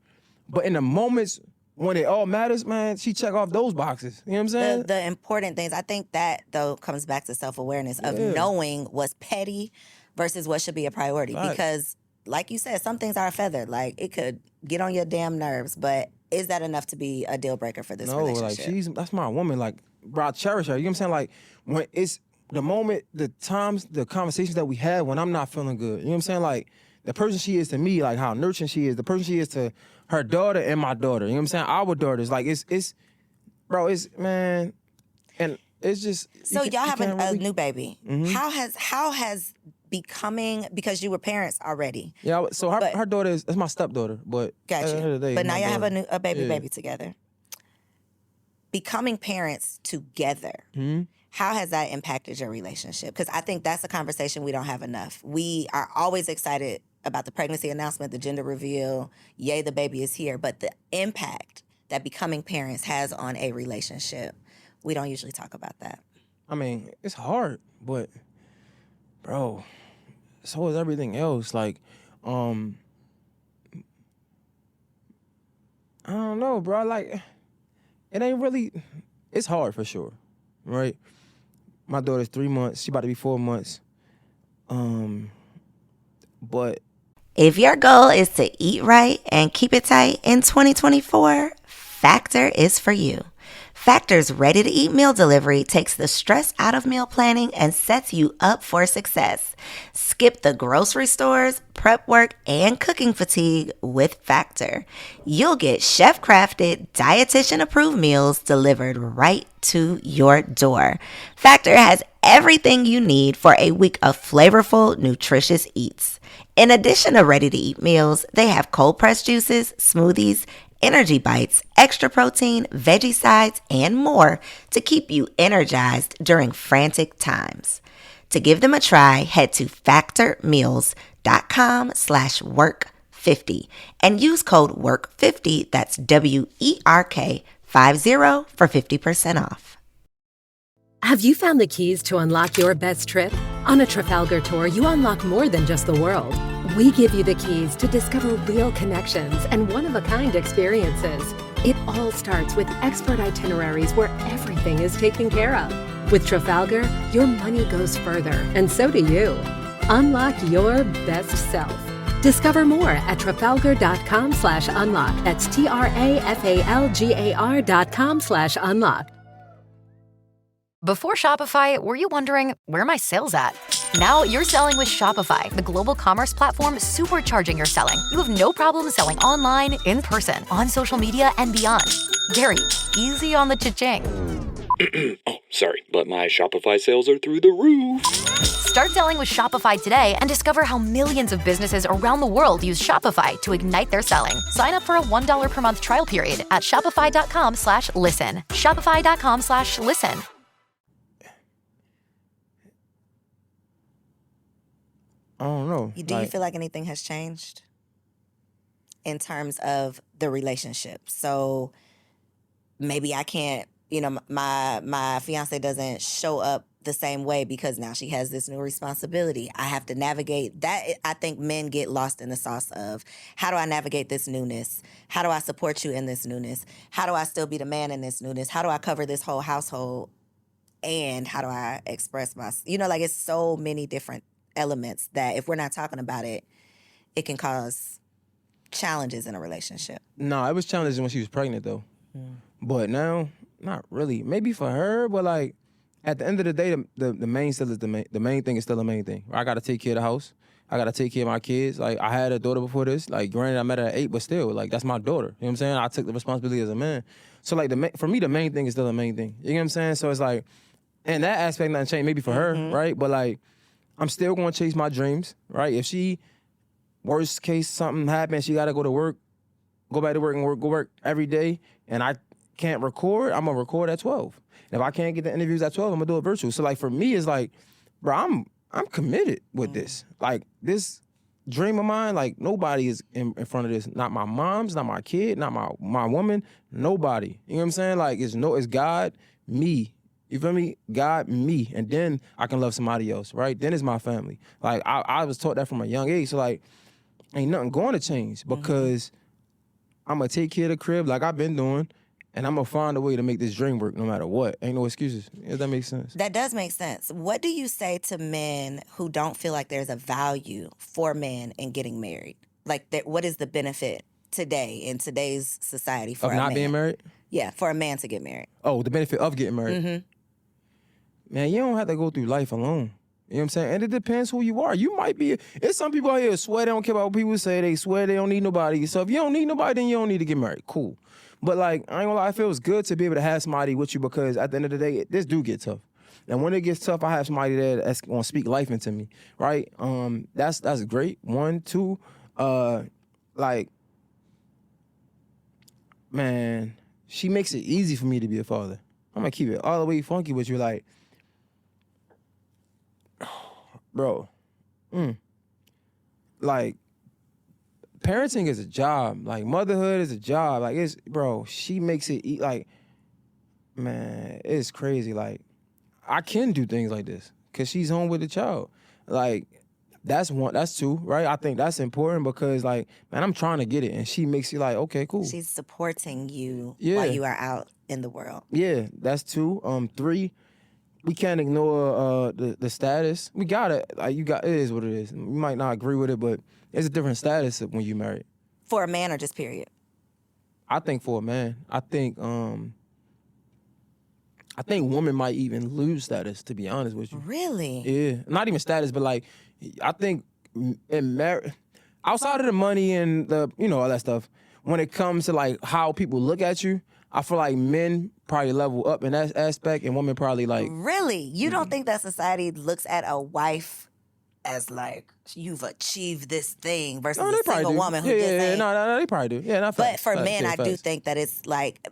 But in the moments when it all matters, man, she check off those boxes. You know what I'm saying? The important things, I think that, though, comes back to self-awareness of knowing what's petty versus what should be a priority. Right. Because, like you said, some things are a feather. Like, it could get on your damn nerves, but is that enough to be a deal breaker for this relationship? No, like, that's my woman. Like, bro, I cherish her. You know what I'm saying? Like, when it's the moment, the times, the conversations that we have when I'm not feeling good. You know what I'm saying? Like, the person she is to me, like how nurturing she is, the person she is to her daughter and my daughter. You know what I'm saying? Our daughters. Like, it's, bro, it's, man, and it's just. So y'all have a new baby. Mm-hmm. How has becoming, because you were parents already. Yeah, so her daughter that's my stepdaughter, but at the end of the day, But now my you have daughter. a baby together. Becoming parents together. Mm-hmm. How has that impacted your relationship? Because I think that's a conversation we don't have enough. We are always excited about the pregnancy announcement, the gender reveal, yay, the baby is here. But the impact that becoming parents has on a relationship, we don't usually talk about that. I mean, it's hard, but bro, so is everything else. Like, I don't know, bro. Like, it ain't really. It's hard for sure, right? My daughter's 3 months. She about to be 4 months. But If your goal is to eat right and keep it tight in 2024, Factor is for you. Factor's ready-to-eat meal delivery takes the stress out of meal planning and sets you up for success. Skip the grocery stores, prep work, and cooking fatigue with Factor. You'll get chef-crafted, dietitian-approved meals delivered right to your door. Factor has everything you need for a week of flavorful, nutritious eats. In addition to ready-to-eat meals, they have cold-pressed juices, smoothies, energy bites, extra protein, veggie sides, and more to keep you energized during frantic times. To give them a try, head to factormeals.com/work50 and use code WORK50, that's WERK50 for 50% off. Have you found the keys to unlock your best trip? On a Trafalgar tour, you unlock more than just the world. We give you the keys to discover real connections and one-of-a-kind experiences. It all starts with expert itineraries where everything is taken care of. With Trafalgar, your money goes further, and so do you. Unlock your best self. Discover more at Trafalgar.com/unlock. That's TRAFALGAR.com/unlock. Before Shopify, were you wondering, where are my sales at? Now you're selling with Shopify, the global commerce platform supercharging your selling. You have no problem selling online, in person, on social media, and beyond. Gary, easy on the cha-ching. Oh, sorry, but my Shopify sales are through the roof. Start selling with Shopify today and discover how millions of businesses around the world use Shopify to ignite their selling. Sign up for a $1 per month trial period at shopify.com/listen. Shopify.com/listen. I don't know. Do you feel like anything has changed in terms of the relationship? So maybe I can't, my fiance doesn't show up the same way because now she has this new responsibility. I have to navigate that. I think men get lost in the sauce of, how do I navigate this newness? How do I support you in this newness? How do I still be the man in this newness? How do I cover this whole household? And how do I express myself? It's so many different elements that if we're not talking about it, it can cause challenges in a relationship. No, it was challenging when she was pregnant though. But now, not really. Maybe for her, but like at the end of the day, the main still is the main thing is still the main thing. I gotta take care of the house. I gotta take care of my kids. Like I had a daughter before this. Like granted, I met her at 8, but still, like that's my daughter. You know what I'm saying? I took the responsibility as a man. So like for me, the main thing is still the main thing. You know what I'm saying? So it's like, in that aspect, nothing changed. Maybe for her, right? But like, I'm still going to chase my dreams, right? If she, worst case, something happens, she got to go to work, go back to work and go work every day, and I can't record, I'm going to record at 12. And if I can't get the interviews at 12, I'm going to do it virtual. So, like, for me, it's like, bro, I'm committed with this. Like, this dream of mine, like, nobody is in front of this. Not my mom's, not my kid, not my woman, nobody. You know what I'm saying? Like, it's God, me. You feel me? God, me, and then I can love somebody else, right? Then it's my family. Like, I was taught that from a young age. So, like, ain't nothing going to change because I'm going to take care of the crib like I've been doing, and I'm going to find a way to make this dream work no matter what. Ain't no excuses. If that makes sense. That does make sense. What do you say to men who don't feel like there's a value for men in getting married? Like, what is the benefit today in today's society for of a man? Not being married? Yeah, for a man to get married. Oh, the benefit of getting married. Man, you don't have to go through life alone. You know what I'm saying? And it depends who you are. You might be, it's some people out here who swear they don't care about what people say. They swear they don't need nobody. So if you don't need nobody, then you don't need to get married. Cool. But like, I ain't gonna lie, it feels good to be able to have somebody with you because at the end of the day, this do get tough. And when it gets tough, I have somebody there that's gonna speak life into me, right? That's great. 1, 2, like, man, she makes it easy for me to be a father. I'm gonna keep it all the way funky with you, like, bro, like, parenting is a job. Like, motherhood is a job. Like, she makes it, like, man, it's crazy. Like, I can do things like this because she's home with the child. Like, that's 1, that's 2, right? I think that's important because, like, man, I'm trying to get it. And she makes you like, okay, cool. She's supporting you Yeah. while you are out in the world. Yeah, that's 2. 3, we can't ignore the status. We got it. Like, it is what it is. You might not agree with it, but it's a different status when you married. For a man or just period? I think for a man. I think women might even lose status, to be honest with you. Really? Yeah, not even status, but like, I think in marriage, outside of the money and the, all that stuff, when it comes to like how people look at you, I feel like men probably level up in that aspect, and women probably like. Really? You don't think that society looks at a wife as like, you've achieved this thing versus a single woman who just ain't? No, they probably do. Yeah, not But for men, I do think that it's like,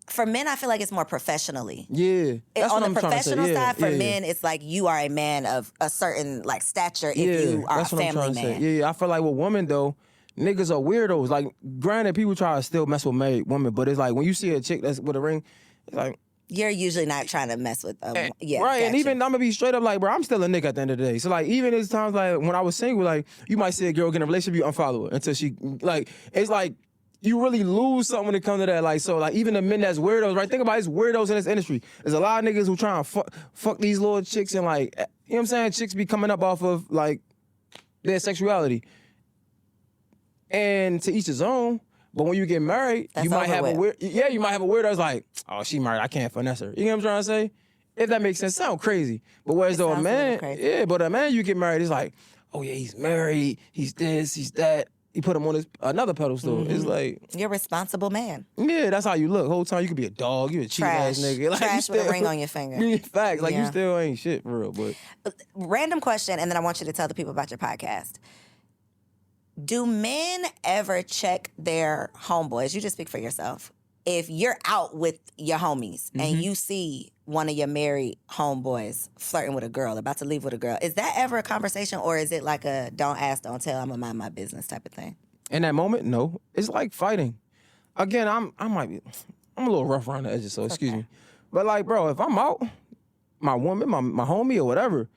for men, I feel like it's more professionally. Yeah, that's On what the I'm trying to say. professional Yeah, side, for yeah. men, it's like you are a man of a certain like stature if you are a that's what I'm family trying to man. say. Yeah, I feel like with women though, niggas are weirdos. Like, granted, people try to still mess with married women, but it's like when you see a chick that's with a ring, it's like. You're usually not trying to mess with them. Yeah, Right, and gotcha. even I'm gonna be straight up like, bro, I'm still a nigga at the end of the day. So like, even there's times like when I was single, like you might see a girl get in a relationship, you unfollow her until she like. It's like you really lose something when it comes to that. Like, so like even the men that's weirdos, right? Think about it, it's weirdos in this industry. There's a lot of niggas who try and fuck these little chicks and like, you know what I'm saying? Chicks be coming up off of like their sexuality. And to each his own. But when you get married, That's you might have over with. you might have a weirdo that's like, oh, she married, I can't finesse her. You know what I'm trying to say? If that makes sense, sound crazy. But whereas though a sounds a little man, crazy. yeah, but a man you get married, it's like, oh yeah, he's married, he's this, he's that. He put him on another pedestal. Mm-hmm. It's like, You're a responsible man. yeah, that's how you look. Whole time you could be a dog, you a cheap ass Trash. nigga. Like, Trash you with a still- ring on your finger. Yeah, facts. Like Yeah. you still ain't shit for real. But Random question, and then I want you to tell the people about your podcast. Do men ever check their homeboys? You just speak for yourself. If you're out with your homies and you see one of your married homeboys flirting with a girl, about to leave with a girl, is that ever a conversation, or is it like a don't ask, don't tell, I'm gonna mind my business type of thing? in that moment, no. It's like fighting. Again, I'm a little rough around the edges, so excuse me. But like, bro, if I'm out, my woman, my homie or whatever,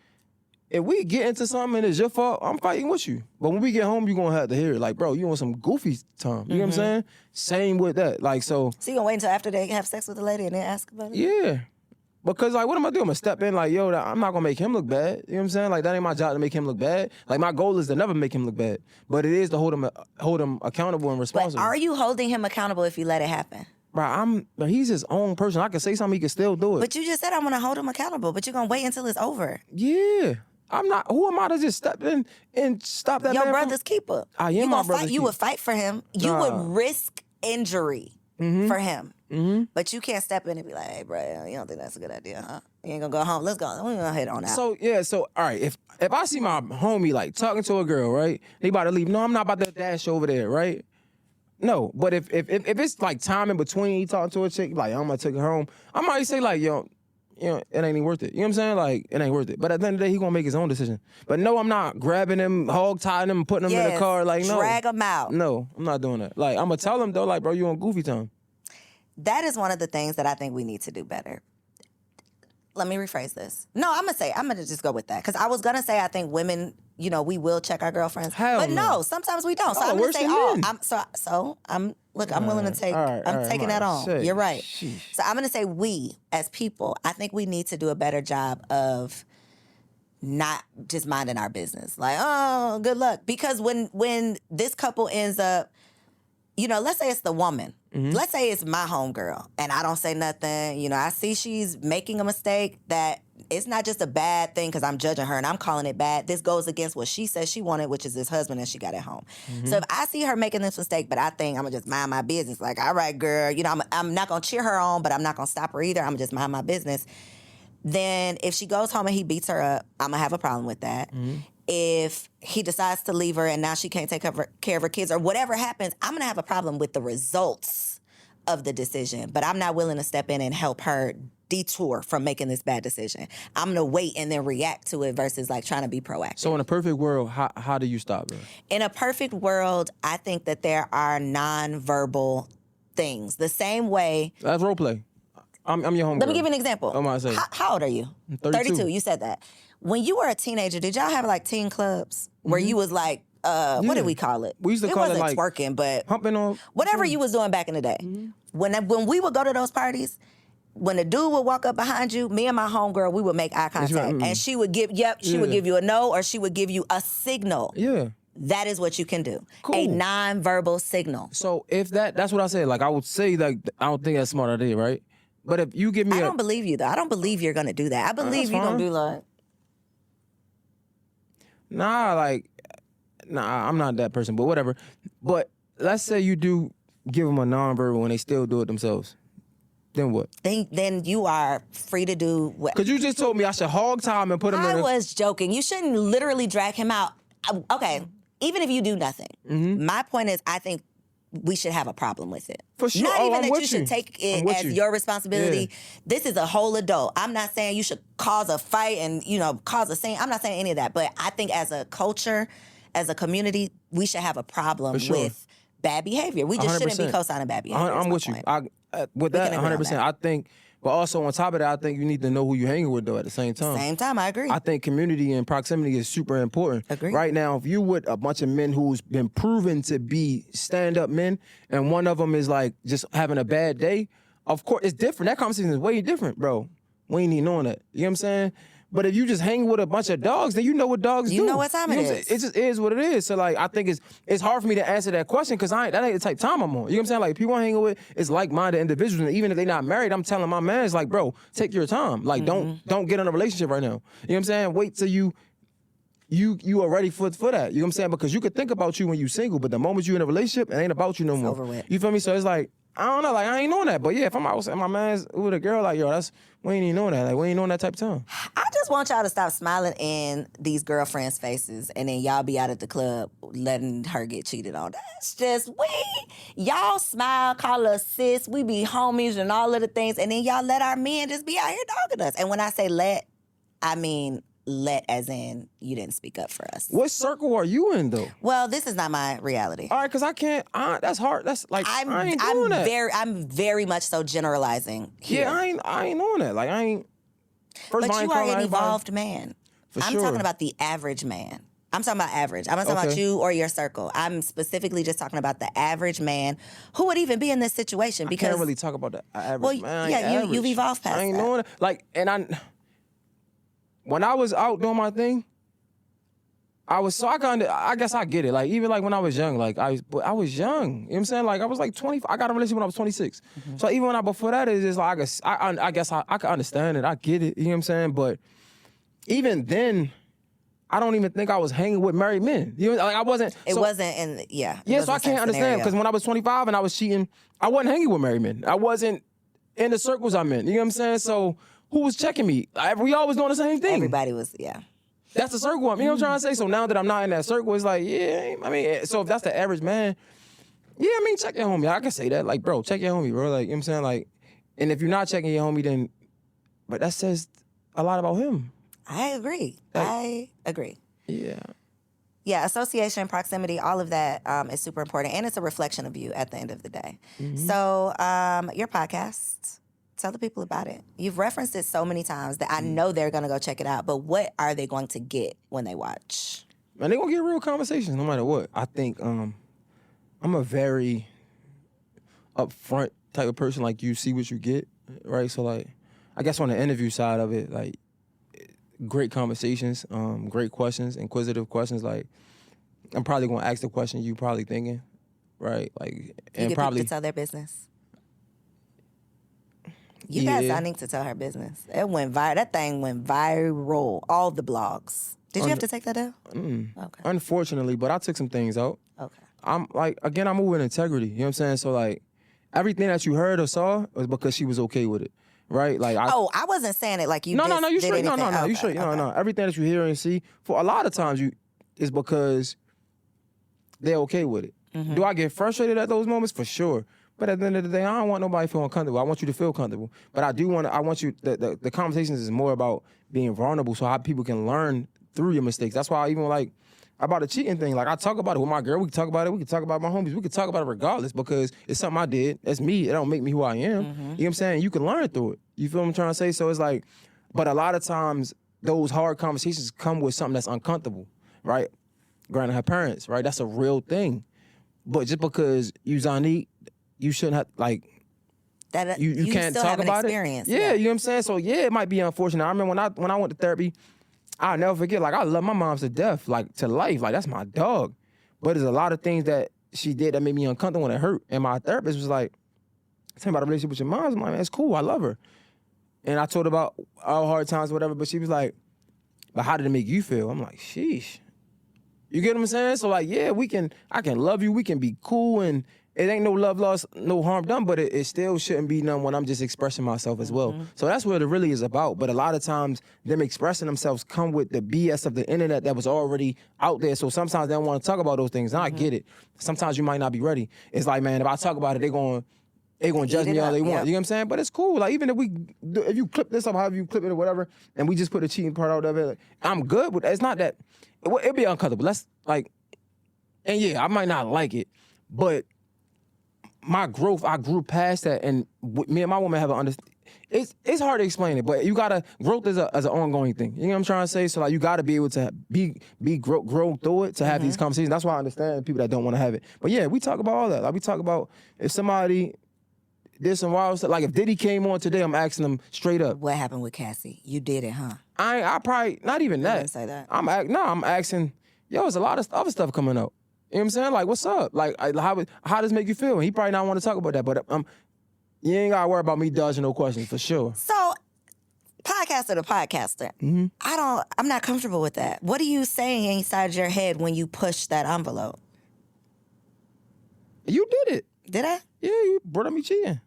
if we get into something and it's your fault, I'm fighting with you. But when we get home, you're gonna have to hear it. Like, bro, you want some goofy time. You know what I'm saying? Same with that. Like, so So you gonna wait until after they have sex with the lady and then ask about it? yeah. Because like, what am I doing? I'm gonna step in like, yo, I'm not gonna make him look bad. You know what I'm saying? Like, that ain't my job to make him look bad. Like, my goal is to never make him look bad. But it is to hold him accountable and But responsible. are you holding him accountable if you let it happen? Bro, he's his own person. I can say something, he can still do it. But you just said I'm gonna hold him accountable, but you're gonna wait until it's over. Yeah. I'm not, who am I to just step in and stop that Your man from- brother's keeper. I am you my gonna brother's fight. You keeper. would fight for him. You Nah. would risk injury for him. But you can't step in and be like, "Hey, bro, you don't think that's a good idea, huh? You ain't gonna go home. Let's go. We're gonna head on out." So all right, if I see my homie like talking to a girl, right? They about to leave. No, I'm not about to dash over there, right? No, but if it's like time in between he talking to a chick, like I'm gonna take her home, I might say like, yo, it ain't even worth it. You know what I'm saying? Like, it ain't worth it. But at the end of the day, he gonna make his own decision. But no, I'm not grabbing him, hog tying him, putting him in the car. Like, no. drag him out. No, I'm not doing that. Like, I'm gonna tell him though, like, bro, you on goofy time. That is one of the things that I think we need to do better. Let me rephrase this. No, I'm gonna just go with that. Because I was gonna say I think women, we will check our girlfriends. Hell but no. no, sometimes we don't. So Oh, I'm gonna worse say than all. men. I'm willing to take all right, I'm taking that on. shit. You're right. Sheesh. So I'm gonna say we as people, I think we need to do a better job of not just minding our business. Like, oh, good luck. Because when this couple ends up, let's say it's the woman. Let's say it's my homegirl and I don't say nothing. I see she's making a mistake that it's not just a bad thing because I'm judging her and I'm calling it bad. This goes against what she says she wanted, which is this husband and she got at home. So if I see her making this mistake, but I think I'm going to just mind my business. Like, all right, girl, I'm not going to cheer her on, but I'm not going to stop her either. I'm going to just mind my business. then if she goes home and he beats her up, I'm going to have a problem with that. If he decides to leave her and now she can't take care of her kids or whatever happens, I'm going to have a problem with the results of the decision. But I'm not willing to step in and help her detour from making this bad decision. I'm going to wait and then react to it versus like trying to be proactive. So in a perfect world, how do you stop her? In a perfect world, I think that there are nonverbal things. The same way. That's role play. I'm your homegirl. Let me give you an example. I'm about to say. How old are you? I'm 32. You said that. When you were a teenager, did y'all have like teen clubs where you was like, what did we call it? We used to call it wasn't like twerking, but humping on whatever you was doing back in the day. When we would go to those parties, when the dude would walk up behind you, me and my homegirl, we would make eye contact, and she would give would give you a no, or she would give you a signal. Yeah. That is what you can do. Cool. A nonverbal signal. So if that's what I said. Like I would say, like I don't think that's a smart idea, right? But if you give me I don't believe you though. I don't believe you're gonna do that. I believe you're gonna do like. I'm not that person, but whatever. But let's say you do give them a nonverbal and they still do it themselves. Then what? Then you are free to do what. Because you just told me I should hog time and put him in I was joking. You shouldn't literally drag him out. Okay, even if you do nothing. My point is, I think we should have a problem with it. For sure. Not even I'm that with you should you. take I'm it with as you. your responsibility. Yeah. This is a whole adult. I'm not saying you should cause a fight and, cause a scene. I'm not saying any of that. But I think as a culture, as a community, we should have a problem with bad behavior. We just shouldn't be 100%. co-signing bad behavior. I'm with you. With that, can agree on 100%. that. I think, but also on top of that, I think you need to know who you're hanging with, though, at the same time. Same time, I agree. I think community and proximity is super important. Agreed. Right now, if you with a bunch of men who's been proven to be stand-up men, and one of them is like just having a bad day, of course, it's different. That conversation is way different, bro. We ain't even knowing that. You know what I'm saying? But if you just hang with a bunch of dogs, then you know what dogs do. You know what time it what I'm is. saying? It just is what it is. So like, I think it's hard for me to answer that question because that ain't the type of time I'm on. You know what I'm saying? Like people I'm hanging with is like-minded individuals, and even if they're not married, I'm telling my man, it's like, bro, take your time. Like don't get in a relationship right now. You know what I'm saying? Wait till you are ready for that. You know what I'm saying? Because you could think about you when you single, but the moment you in a relationship, it ain't about you no more. over with. You feel me? So it's like, I don't know, like I ain't knowing that. But yeah, if I'm out and my man's with a girl, like, yo, we ain't even knowing that. Like we ain't knowing that type of time. I just want y'all to stop smiling in these girlfriends' faces and then y'all be out at the club letting her get cheated on. That's just y'all smile, call us sis, we be homies and all of the things, and then y'all let our men just be out here dogging us. And when I say let, I mean let as in you didn't speak up for us. What circle are you in though? Well, this is not my reality. All right, because I can't. That's hard. That's like I ain't doing that. I'm very much so generalizing here. Yeah, I ain't doing that. Like I ain't. First of all, I But ain't you are calling an everybody- evolved man. For I'm sure. talking about the average man. I'm talking about average. I'm not talking about Okay. you or your circle. I'm specifically just talking about the average man who would even be in this situation I because can't really talk about the average. Well, man. I ain't yeah, you've average. evolved past I ain't that. doing it. Like, when I was out doing my thing, I guess I get it. Like even like when I was young, like I was young. You know what I'm saying? Like I was like 20. I got a relationship when I was 26. So even before that, it's just like I guess I can understand it. I get it. You know what I'm saying? But even then, I don't even think I was hanging with married men. You know, like I wasn't. it so- wasn't in Yeah, so I wasn't the same can't understand scenario. because when I was 25 and I was cheating, I wasn't hanging with married men. I wasn't in the circles I'm in. You know what I'm saying? So who was checking me? We always doing the same thing. Everybody was That's the circle I'm in. You know what I'm trying to say? So now that I'm not in that circle, it's like, yeah, I mean, so if that's the average man, yeah, I mean, check your homie. I can say that. Like, bro, check your homie, bro. Like, you know what I'm saying? Like, and if you're not checking your homie, then, but that says a lot about him. I agree. I agree. Yeah. Yeah, association, proximity, all of that is super important, and it's a reflection of you at the end of the day. So your podcast, tell the people about it. You've referenced it so many times that I know they're going to go check it out, but what are they going to get when they watch? Man, they gonna get real conversations no matter what. I think I'm a very upfront type of person. Like you see what you get, right? So like, I guess on the interview side of it, like great conversations, great questions, inquisitive questions. Like I'm probably gonna ask the question you probably thinking, right? Like You and get probably people to tell their business. You got Yeah. Sonic to tell her business. It went viral. That thing went viral. All the blogs. Did you have to take that down? Okay. unfortunately, but I took some things out. Okay. I'm like, again, I move with integrity. You know what I'm saying? So like, everything that you heard or saw was because she was okay with it, right? Like I wasn't saying it like you. No, you did straight. No, anything. you Okay, straight. okay. No. Everything that you hear and see, for a lot of times is because they're okay with it. Mm-hmm. Do I get frustrated at those moments? For sure. But at the end of the day, I don't want nobody feeling comfortable. I want you to feel comfortable. But I want you, the conversations is more about being vulnerable so how people can learn through your mistakes. That's why I even like, about the cheating thing, like I talk about it with my girl, we can talk about it, we can talk about my homies, we can talk about it regardless because it's something I did. That's me. It don't make me who I am. You know what I'm saying? You can learn through it. You feel what I'm trying to say? So it's like, but a lot of times those hard conversations come with something that's uncomfortable, right? Granted, her parents, right? That's a real thing. But just because you Zanique, you shouldn't have, like, That you can't still talk have an about experience. it. Yeah, you know what I'm saying? So yeah, it might be unfortunate. I remember when I went to therapy, I'll never forget, like I love my mom to death, like to life. Like that's my dog. But there's a lot of things that she did that made me uncomfortable when it hurt. And my therapist was like, tell me about the relationship with your mom. I'm like, man, it's cool, I love her. And I told her about our hard times or whatever, but she was like, but how did it make you feel? I'm like, sheesh. You get what I'm saying? So like, yeah, I can love you, we can be cool, and it ain't no love lost, no harm done, but it still shouldn't be none when I'm just expressing myself as well. So that's what it really is about. But a lot of times, them expressing themselves come with the BS of the internet that was already out there. So sometimes they don't want to talk about those things. And I get it. Sometimes you might not be ready. It's like, man, if I talk about it, they going to judge me all they want. Yep. You know what I'm saying? But it's cool. Like, even if you clip this up, however you clip it or whatever, and we just put the cheating part out of it, like, I'm good with it. It's not that, it'd be uncomfortable. That's like, and yeah, I might not like it, but my growth, I grew past that, and me and my woman have an understanding. It's hard to explain it, but you gotta, growth is an ongoing thing. You know what I'm trying to say? So like, you gotta be able to grow through it to have these conversations. That's why I understand people that don't want to have it. But yeah, we talk about all that. Like we talk about if somebody did some wild stuff. Like if Diddy came on today, I'm asking them straight up. What happened with Cassie? You did it, huh? I probably not even that. didn't say that. I'm asking. Yo, there's a lot of other stuff coming up. You know what I'm saying? Like, what's up? Like, how does it make you feel? And he probably not want to talk about that, but you ain't gotta worry about me dodging no questions for sure. So, podcaster to podcaster, I'm not comfortable with that. What are you saying inside your head when you push that envelope? You did it. Did I? Yeah, you brought up me cheating.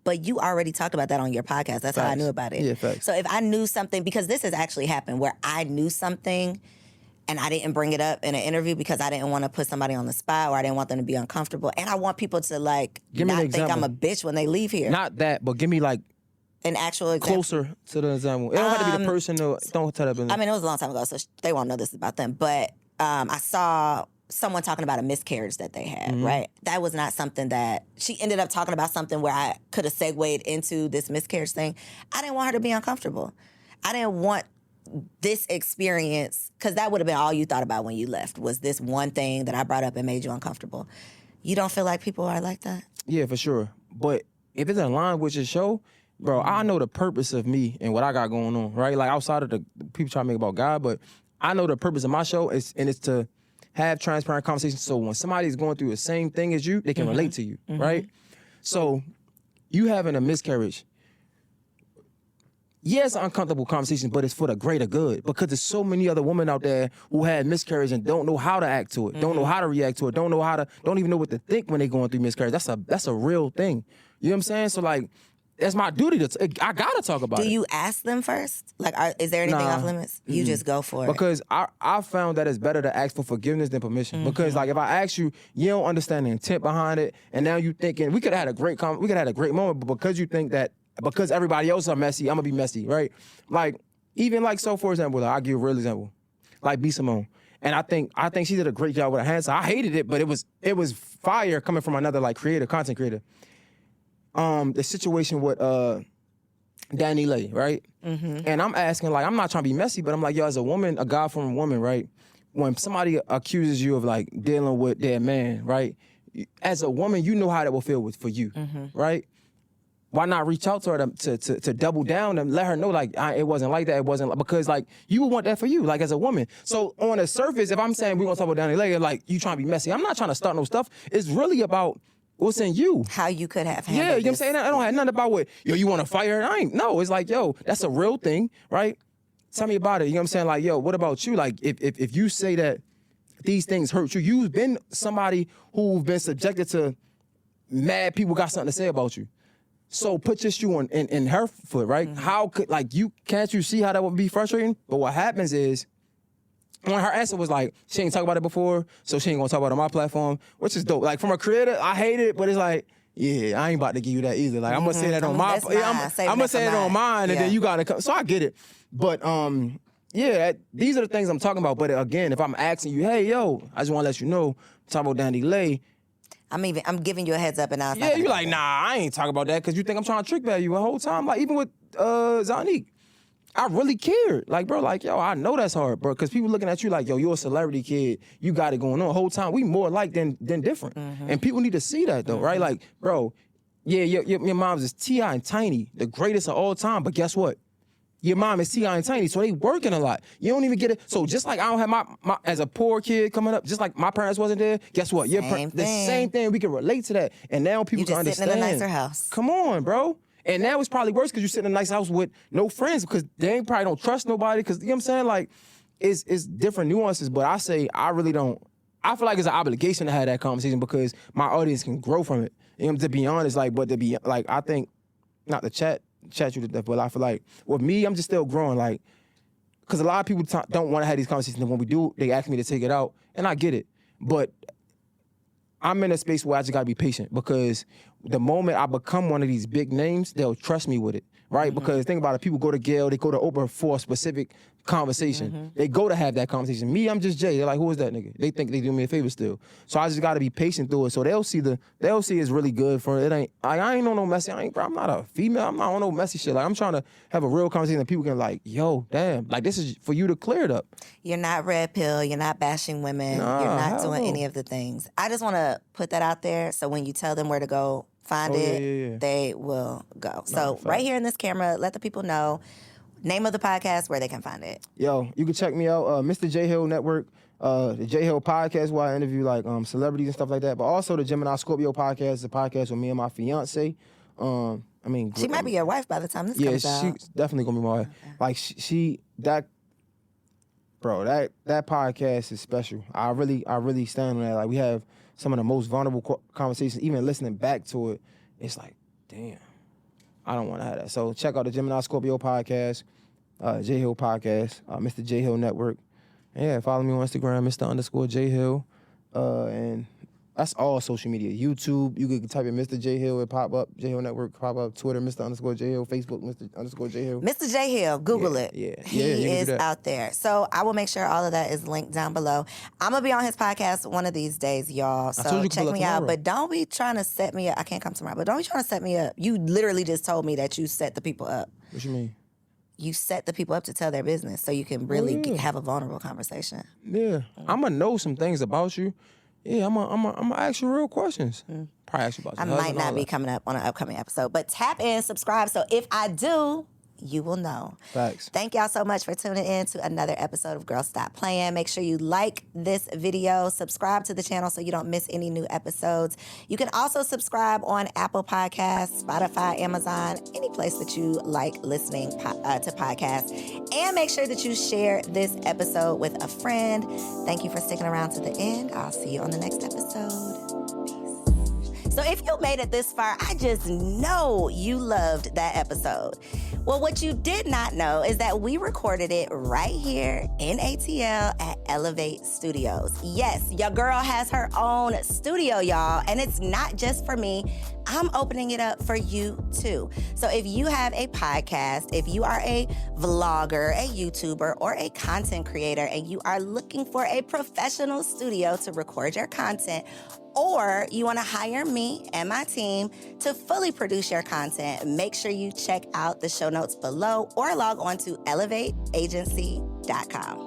But you already talked about that on your podcast. That's how I Facts. knew about it. Yeah, facts. So if I knew something, because this has actually happened where I knew something and I didn't bring it up in an interview because I didn't want to put somebody on the spot or I didn't want them to be uncomfortable. And I want people to like Give me an not think example. I'm a bitch when they leave here. Not that, but give me like An actual example. closer to the example. It don't have to be the person. Or, don't tell that. I mean, it was a long time ago, so they won't know this is about them. But I saw someone talking about a miscarriage that they had, right? That was not something that, she ended up talking about something where I could have segued into this miscarriage thing. I didn't want her to be uncomfortable. I didn't want this experience, because that would have been all you thought about when you left, was this one thing that I brought up and made you uncomfortable. You don't feel like people are like that? Yeah, for sure. But if it's in line with your show, bro, I know the purpose of me and what I got going on, right? Like outside of the people trying to make about God, but I know the purpose of my show is to have transparent conversations. So when somebody's going through the same thing as you, they can relate to you, right? So you having a miscarriage, yeah, it's an uncomfortable conversation, but it's for the greater good, because there's so many other women out there who had miscarriage and don't know how to act to it, don't know how to react to it, don't even know what to think when they're going through miscarriage. That's a real thing. You know what I'm saying? So like, that's my duty I gotta talk about it. Do you ask them first? Like, is there anything off limits? You just go for it. Because I found that it's better to ask for forgiveness than permission. Because like if I ask you, you don't understand the intent behind it, and now you thinking we could have had a great moment, but because you think that because everybody else are messy, I'm gonna be messy, right? Like even like, so for example, I'll give you a real example, like B. Simone. And I think she did a great job with her hands. So I hated it, but it was fire coming from another like content creator. The situation with Danny Lay, right? And I'm asking, like, I'm not trying to be messy, but I'm like, yo, as a woman, a guy from a woman, right? When somebody accuses you of like dealing with their man, right? As a woman, you know how that will feel for you, right? Why not reach out to her to double down and let her know, like, it wasn't like that, it wasn't, because, like, you would want that for you, like, as a woman. So, on the surface, if I'm saying we're gonna talk about Danny Lay, like, you trying to be messy, I'm not trying to start no stuff. It's really about what's in you. How you could have handled Yeah, you know what I'm this. saying? I don't have nothing about what, yo, you want to fire her? No, it's like, yo, that's a real thing, right? Tell me about it. You know what I'm saying? Like, yo, what about you? Like, if you say that these things hurt you, you've been somebody who've been subjected to mad people got something to say about you. So put your shoe in her foot, right? How could, like, can't you see how that would be frustrating? But what happens is, when her answer was like, she ain't talked about it before, so she ain't gonna talk about it on my platform, which is dope. Like, from a creator, I hate it, but it's like, yeah, I ain't about to give you that either. Like, I'm gonna say that on my, I'm gonna say it on mine, and then you gotta come. So I get it. But, yeah, these are the things I'm talking about. But again, if I'm asking you, hey, yo, I just wanna let you know, talk about Danny Lay. I'm giving you a heads up, and now Yeah, you like, nah, I ain't talking about that because you think I'm trying to trick value the whole time. Like, even with Zanique, I really cared. Like, bro, like, yo, I know that's hard, bro, because people looking at you like, yo, you're a celebrity kid. You got it going on. The whole time, we more alike than different. And people need to see that, though, right? Like, bro, yeah, your mom's is T.I. and Tiny, the greatest of all time, but guess what? Your mom is T.I. and Tiny, so they working a lot. You don't even get it. So just like I don't have my as a poor kid coming up, just like my parents wasn't there, guess what? The same thing. We can relate to that. And now people can understand. You just sitting in a nicer house. Come on, bro. And now it's probably worse because you sit in a nice house with no friends because they probably don't trust nobody because, you know what I'm saying? Like, it's different nuances, but I say I really don't. I feel like it's an obligation to have that conversation because my audience can grow from it. You know, to be honest, like, but to be, like, I think, not to chat you to death, but I feel like with me, I'm just still growing, like, because a lot of people don't want to have these conversations, and when we do, they ask me to take it out, and I get it, but I'm in a space where I just gotta be patient because the moment I become one of these big names, they'll trust me with it, right? Because think about it, people go to Gayle, they go to Oprah for a specific conversation. They go to have that conversation. Me, I'm just Jay. They're like, who is that nigga? They think they do me a favor still. So I just gotta be patient through it. So they'll see it's really good for it. Ain't I ain't on no messy. I'm not a female. I'm not on no messy shit. Like, I'm trying to have a real conversation that people can like, yo, damn. Like, this is for you to clear it up. You're not red pill. You're not bashing women. Nah, you're not doing any of the things. I just want to put that out there so when you tell them where to go find it, they will go. So right here in this camera, let the people know name of the podcast, where they can find it. Yo, you can check me out, Mr. J Hill Network, the J Hill podcast, where I interview like celebrities and stuff like that. But also the Gemini Scorpio podcast is a podcast with me and my fiance. She might be your wife by the time this comes out. Yeah, she's definitely gonna be my wife. Okay. Like that podcast is special. I really stand on that. Like, we have some of the most vulnerable conversations. Even listening back to it, it's like, damn. I don't want to have that. So check out the Gemini Scorpio podcast, J Hill podcast, Mr. J Hill Network. And yeah, follow me on Instagram, Mr._J Hill. And that's all social media. YouTube, you can type in Mr. J Hill, it pop up. J Hill Network pop up. Twitter, Mr._J Hill. Facebook, Mr._J Hill. Mr. J Hill, Google it. Yeah. He is out there. So I will make sure all of that is linked down below. I'm going to be on his podcast one of these days, y'all. So check me out. But don't be trying to set me up. I can't come tomorrow, but don't be trying to set me up. You literally just told me that you set the people up. What you mean? You set the people up to tell their business so you can really have a vulnerable conversation. Yeah. I'm going to know some things about you. Yeah, I'm gonna ask you real questions. Probably ask you about your I might not be coming up on an upcoming episode, but tap in, subscribe, so if I do, you will know. Facts. Thank y'all so much for tuning in to another episode of Girl Stop Playing. Make sure you like this video, subscribe to the channel so you don't miss any new episodes. You can also subscribe on Apple Podcasts, Spotify, Amazon, any place that you like listening to podcasts. And make sure that you share this episode with a friend. Thank you for sticking around to the end. I'll see you on the next episode. So if you made it this far, I just know you loved that episode. Well, what you did not know is that we recorded it right here in ATL at Elevate Studios. Yes, your girl has her own studio, y'all, and it's not just for me. I'm opening it up for you too. So if you have a podcast, if you are a vlogger, a YouTuber, or a content creator, and you are looking for a professional studio to record your content, or you want to hire me and my team to fully produce your content, make sure you check out the show notes below or log on to elevateagency.com.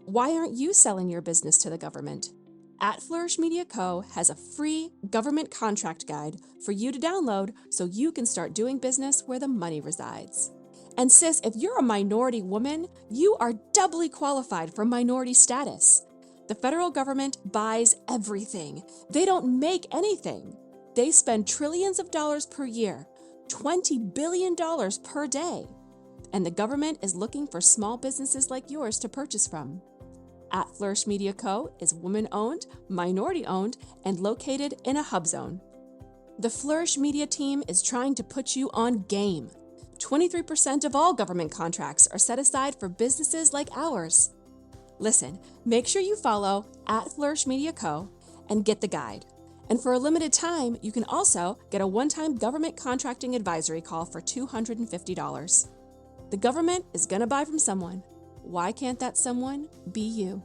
Why aren't you selling your business to the government? At Flourish Media Co. has a free government contract guide for you to download so you can start doing business where the money resides. And sis, if you're a minority woman, you are doubly qualified for minority status. The federal government buys everything. They don't make anything. They spend trillions of dollars per year, $20 billion per day. And the government is looking for small businesses like yours to purchase from. At Flourish Media Co. is woman-owned, minority-owned, and located in a hub zone. The Flourish Media team is trying to put you on game. 23% of all government contracts are set aside for businesses like ours. Listen, make sure you follow at Flourish Media Co. and get the guide. And for a limited time, you can also get a one-time government contracting advisory call for $250. The government is going to buy from someone. Why can't that someone be you?